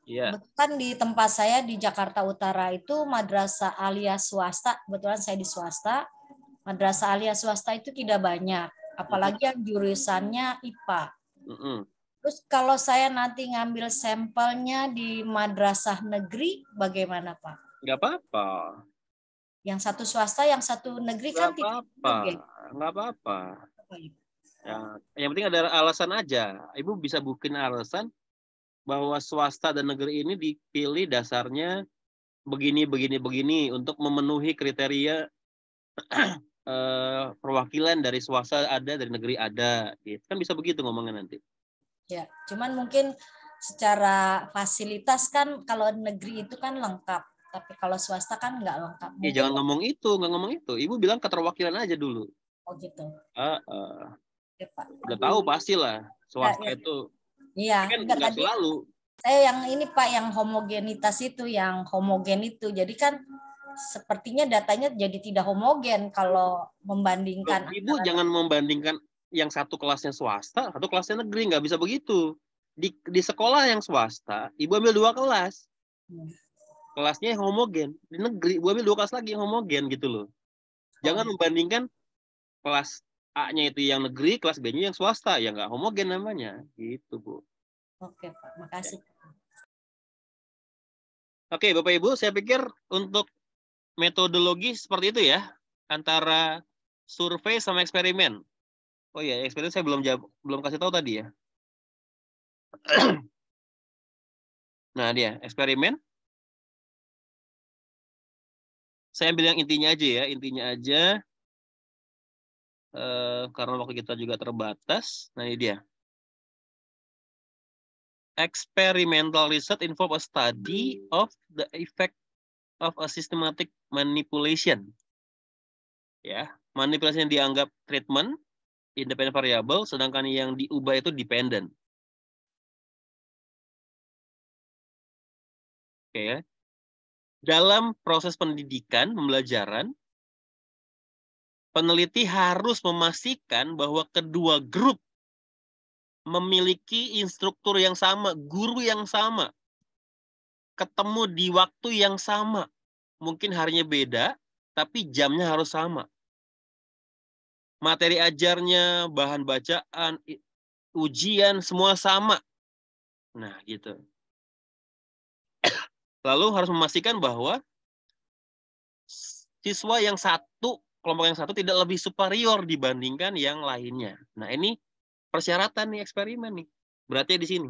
Iya. Kan di tempat saya di Jakarta Utara itu Madrasah Aliyah swasta. Kebetulan saya di swasta. Madrasah Aliyah swasta itu tidak banyak. Apalagi yang jurusannya IPA. Terus kalau saya nanti ngambil sampelnya di madrasah negeri, bagaimana Pak? Nggak apa-apa. Yang satu swasta, yang satu negeri kan tidak apa-apa. Nggak apa-apa. Ya, yang penting ada alasan aja. Ibu bisa bikin alasan bahwa swasta dan negeri ini dipilih dasarnya begini untuk memenuhi kriteria perwakilan dari swasta ada, dari negeri ada. Gitu. Kan bisa begitu ngomongnya nanti. Ya, cuman mungkin secara fasilitas kan kalau negeri itu kan lengkap, tapi kalau swasta kan nggak lengkap. Mungkin... jangan ngomong itu, nggak ngomong itu. Ibu bilang keterwakilan aja dulu. Oh gitu. Ya, Pak. Udah tahu pastilah swasta itu Iya, kan enggak nggak tadi. selalu. Saya yang ini Pak, yang homogenitas itu, yang homogen itu. Jadi kan sepertinya datanya jadi tidak homogen kalau membandingkan. Ibu jangan membandingkan yang satu kelasnya swasta, satu kelasnya negeri, nggak bisa begitu. Di sekolah yang swasta, ibu ambil 2 kelas. Kelasnya homogen. Di negeri, ibu ambil 2 kelas lagi yang homogen gitu loh. Jangan membandingkan kelas A-nya itu yang negeri, kelas B-nya yang swasta. Ya nggak homogen namanya. Gitu, Bu. Oke, Pak. Makasih. Oke, Bapak Ibu, saya pikir untuk metodologi seperti itu ya. Antara survei sama eksperimen. Oh iya, eksperimen saya belum kasih tahu tadi ya. Nah, dia eksperimen. Saya ambil yang intinya aja ya, intinya aja. Karena waktu kita juga terbatas. Nah, ini dia. Experimental research involve a study of the effect of a systematic manipulation. Ya, manipulasi yang dianggap treatment independent variable, sedangkan yang diubah itu dependent. Oke ya. Dalam proses pendidikan, pembelajaran, peneliti harus memastikan bahwa kedua grup memiliki instruktur yang sama, guru yang sama, ketemu di waktu yang sama. Mungkin harinya beda, tapi jamnya harus sama. Materi ajarnya, bahan bacaan, ujian, semua sama. Nah, gitu. Lalu harus memastikan bahwa siswa yang satu, kelompok yang satu tidak lebih superior dibandingkan yang lainnya. Nah, ini persyaratan nih eksperimen nih. Berarti di sini.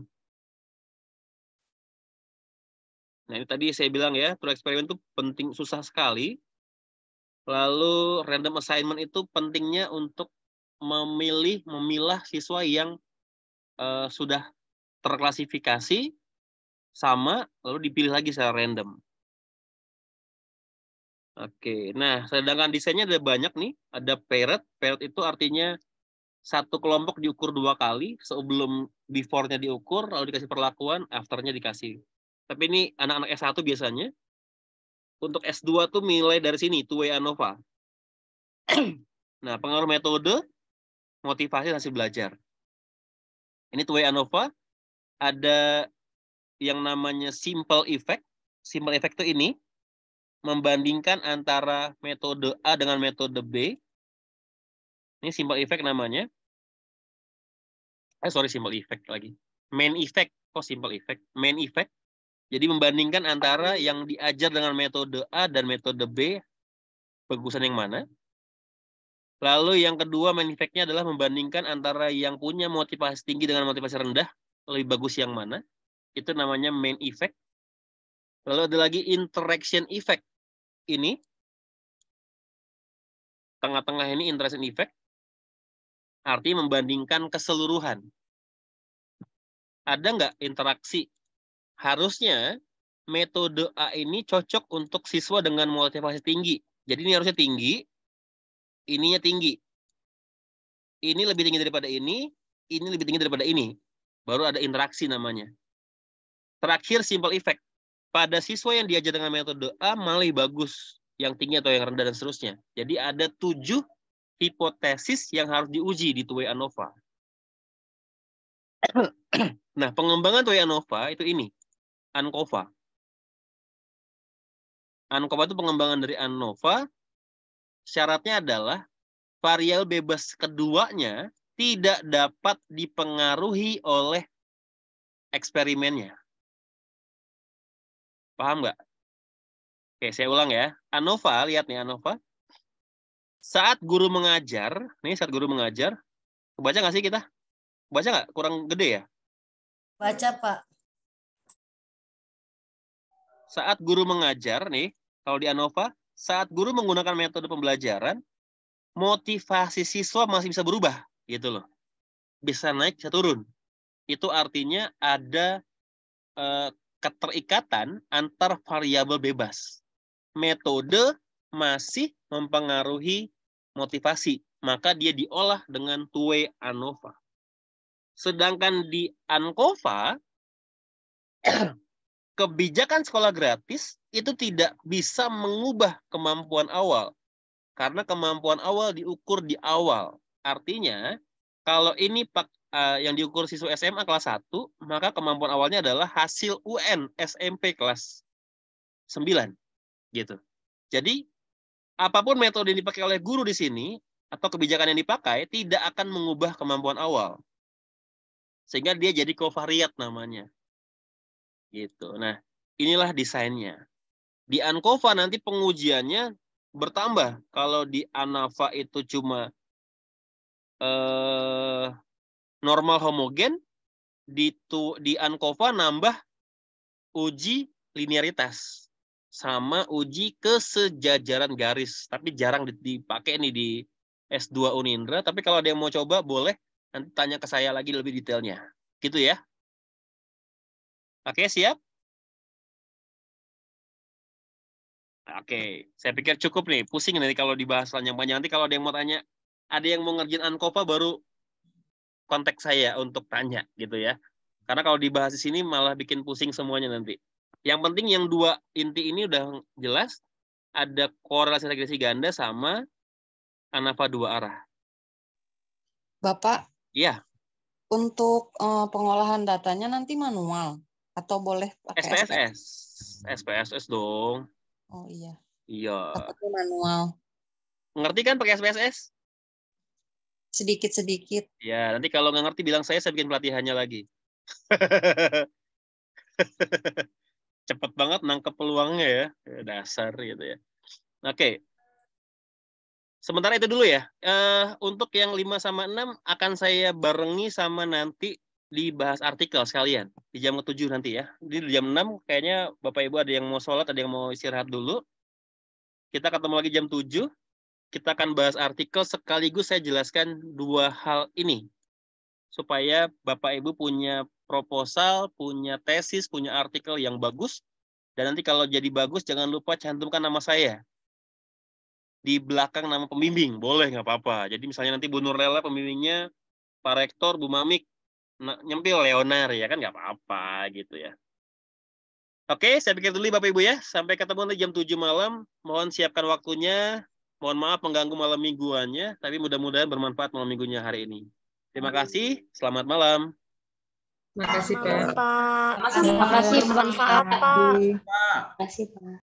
Nah, ini tadi saya bilang ya, tool eksperimen itu penting, susah sekali. Lalu random assignment itu pentingnya untuk memilah siswa yang sudah terklasifikasi sama, lalu dipilih lagi secara random. Oke, nah sedangkan desainnya ada banyak nih. Ada paired. Paired itu artinya satu kelompok diukur 2 kali, sebelum before-nya diukur, lalu dikasih perlakuan, after-nya dikasih. Tapi ini anak-anak S1 biasanya. Untuk S2 tuh nilai dari sini, two-way ANOVA. Nah, pengaruh metode, motivasi hasil belajar. Ini two-way ANOVA, ada yang namanya simple effect. Simple effect itu ini, membandingkan antara metode A dengan metode B. Ini simple effect namanya. Simple effect lagi. Main effect. Oh, simple effect. Main effect. Jadi membandingkan antara yang diajar dengan metode A dan metode B, bagusan yang mana. Lalu yang kedua, main effect-nya adalah membandingkan antara yang punya motivasi tinggi dengan motivasi rendah, lebih bagus yang mana. Itu namanya main effect. Lalu ada lagi interaction effect. Ini tengah-tengah ini interaction effect. Artinya membandingkan keseluruhan. Ada nggak interaksi? Harusnya metode A ini cocok untuk siswa dengan motivasi tinggi. Jadi ini harusnya tinggi, ininya tinggi. Ini lebih tinggi daripada ini lebih tinggi daripada ini. Baru ada interaksi namanya. Terakhir simple effect. Pada siswa yang diajar dengan metode A malah bagus yang tinggi atau yang rendah dan seterusnya. Jadi ada 7 hipotesis yang harus diuji di two-way ANOVA. Nah, pengembangan two-way ANOVA itu ini. ANCOVA. ANCOVA itu pengembangan dari ANOVA. Syaratnya adalah variabel bebas keduanya tidak dapat dipengaruhi oleh eksperimennya. Paham nggak? Oke, saya ulang ya. ANOVA, lihat nih ANOVA. Saat guru mengajar, kebaca nggak sih kita? Baca nggak? Kurang gede ya? Baca, Pak. Saat guru mengajar nih, kalau di ANOVA, saat guru menggunakan metode pembelajaran, motivasi siswa masih bisa berubah, gitu loh. Bisa naik, bisa turun. Itu artinya ada keterikatan antar variabel bebas. Metode masih mempengaruhi motivasi, maka dia diolah dengan two-way ANOVA. Sedangkan di ANKOVA, kebijakan sekolah gratis itu tidak bisa mengubah kemampuan awal. Karena kemampuan awal diukur di awal. Artinya, kalau ini yang diukur siswa SMA kelas 1, maka kemampuan awalnya adalah hasil UN SMP kelas 9. Gitu. Jadi, apapun metode yang dipakai oleh guru di sini, atau kebijakan yang dipakai, tidak akan mengubah kemampuan awal. Sehingga dia jadi covariat namanya. Gitu. Nah, inilah desainnya. Di ANKOVA nanti pengujiannya bertambah. Kalau di ANAVA itu cuma normal homogen, di ANKOVA nambah uji linearitas sama uji kesejajaran garis. Tapi jarang dipakai nih di S2 Unindra. Tapi kalau ada yang mau coba, boleh nanti tanya ke saya lagi lebih detailnya. Gitu ya. Oke, siap? Oke, saya pikir cukup nih. Pusing nanti kalau dibahas panjang-panjang. Nanti kalau ada yang mau tanya, ada yang mau ngerjain ANKOVA baru kontak saya untuk tanya gitu ya. Karena kalau dibahas di sini malah bikin pusing semuanya nanti. Yang penting yang dua inti ini udah jelas. Ada korelasi regresi ganda sama ANAVA 2 arah. Bapak? Iya. Untuk pengolahan datanya nanti manual atau boleh pakai SPSS? SPSS dong. Oh iya. Iya. Tapi manual. Ngerti kan pakai SPSS? Sedikit-sedikit. Ya, nanti kalau nggak ngerti bilang saya bikin pelatihannya lagi. Cepet banget nangkep peluangnya ya. Dasar gitu ya. Oke. Sementara itu dulu ya. Untuk yang 5 sama 6 akan saya barengi sama nanti dibahas artikel sekalian. Di jam ke-7 nanti ya. Di jam 6 kayaknya Bapak Ibu ada yang mau sholat, ada yang mau istirahat dulu. Kita ketemu lagi jam 7. Kita akan bahas artikel sekaligus saya jelaskan dua hal ini. Supaya Bapak Ibu punya proposal, punya tesis, punya artikel yang bagus. Dan nanti kalau jadi bagus jangan lupa cantumkan nama saya. Di belakang nama pembimbing. Boleh, nggak apa-apa. Jadi misalnya nanti Bu Nurlela pembimbingnya, Pak Rektor, Bu Mamik, nyempil Leonar ya kan nggak apa-apa gitu ya. Oke, saya pikir dulu Bapak Ibu ya. Sampai ketemu nanti jam 7 malam. Mohon siapkan waktunya. Mohon maaf mengganggu malam mingguannya, tapi mudah-mudahan bermanfaat malam minggunya hari ini. Terima kasih. Selamat malam. Terima kasih, Pak. Terima kasih, bermanfaat, Pak. Terima kasih, Pak.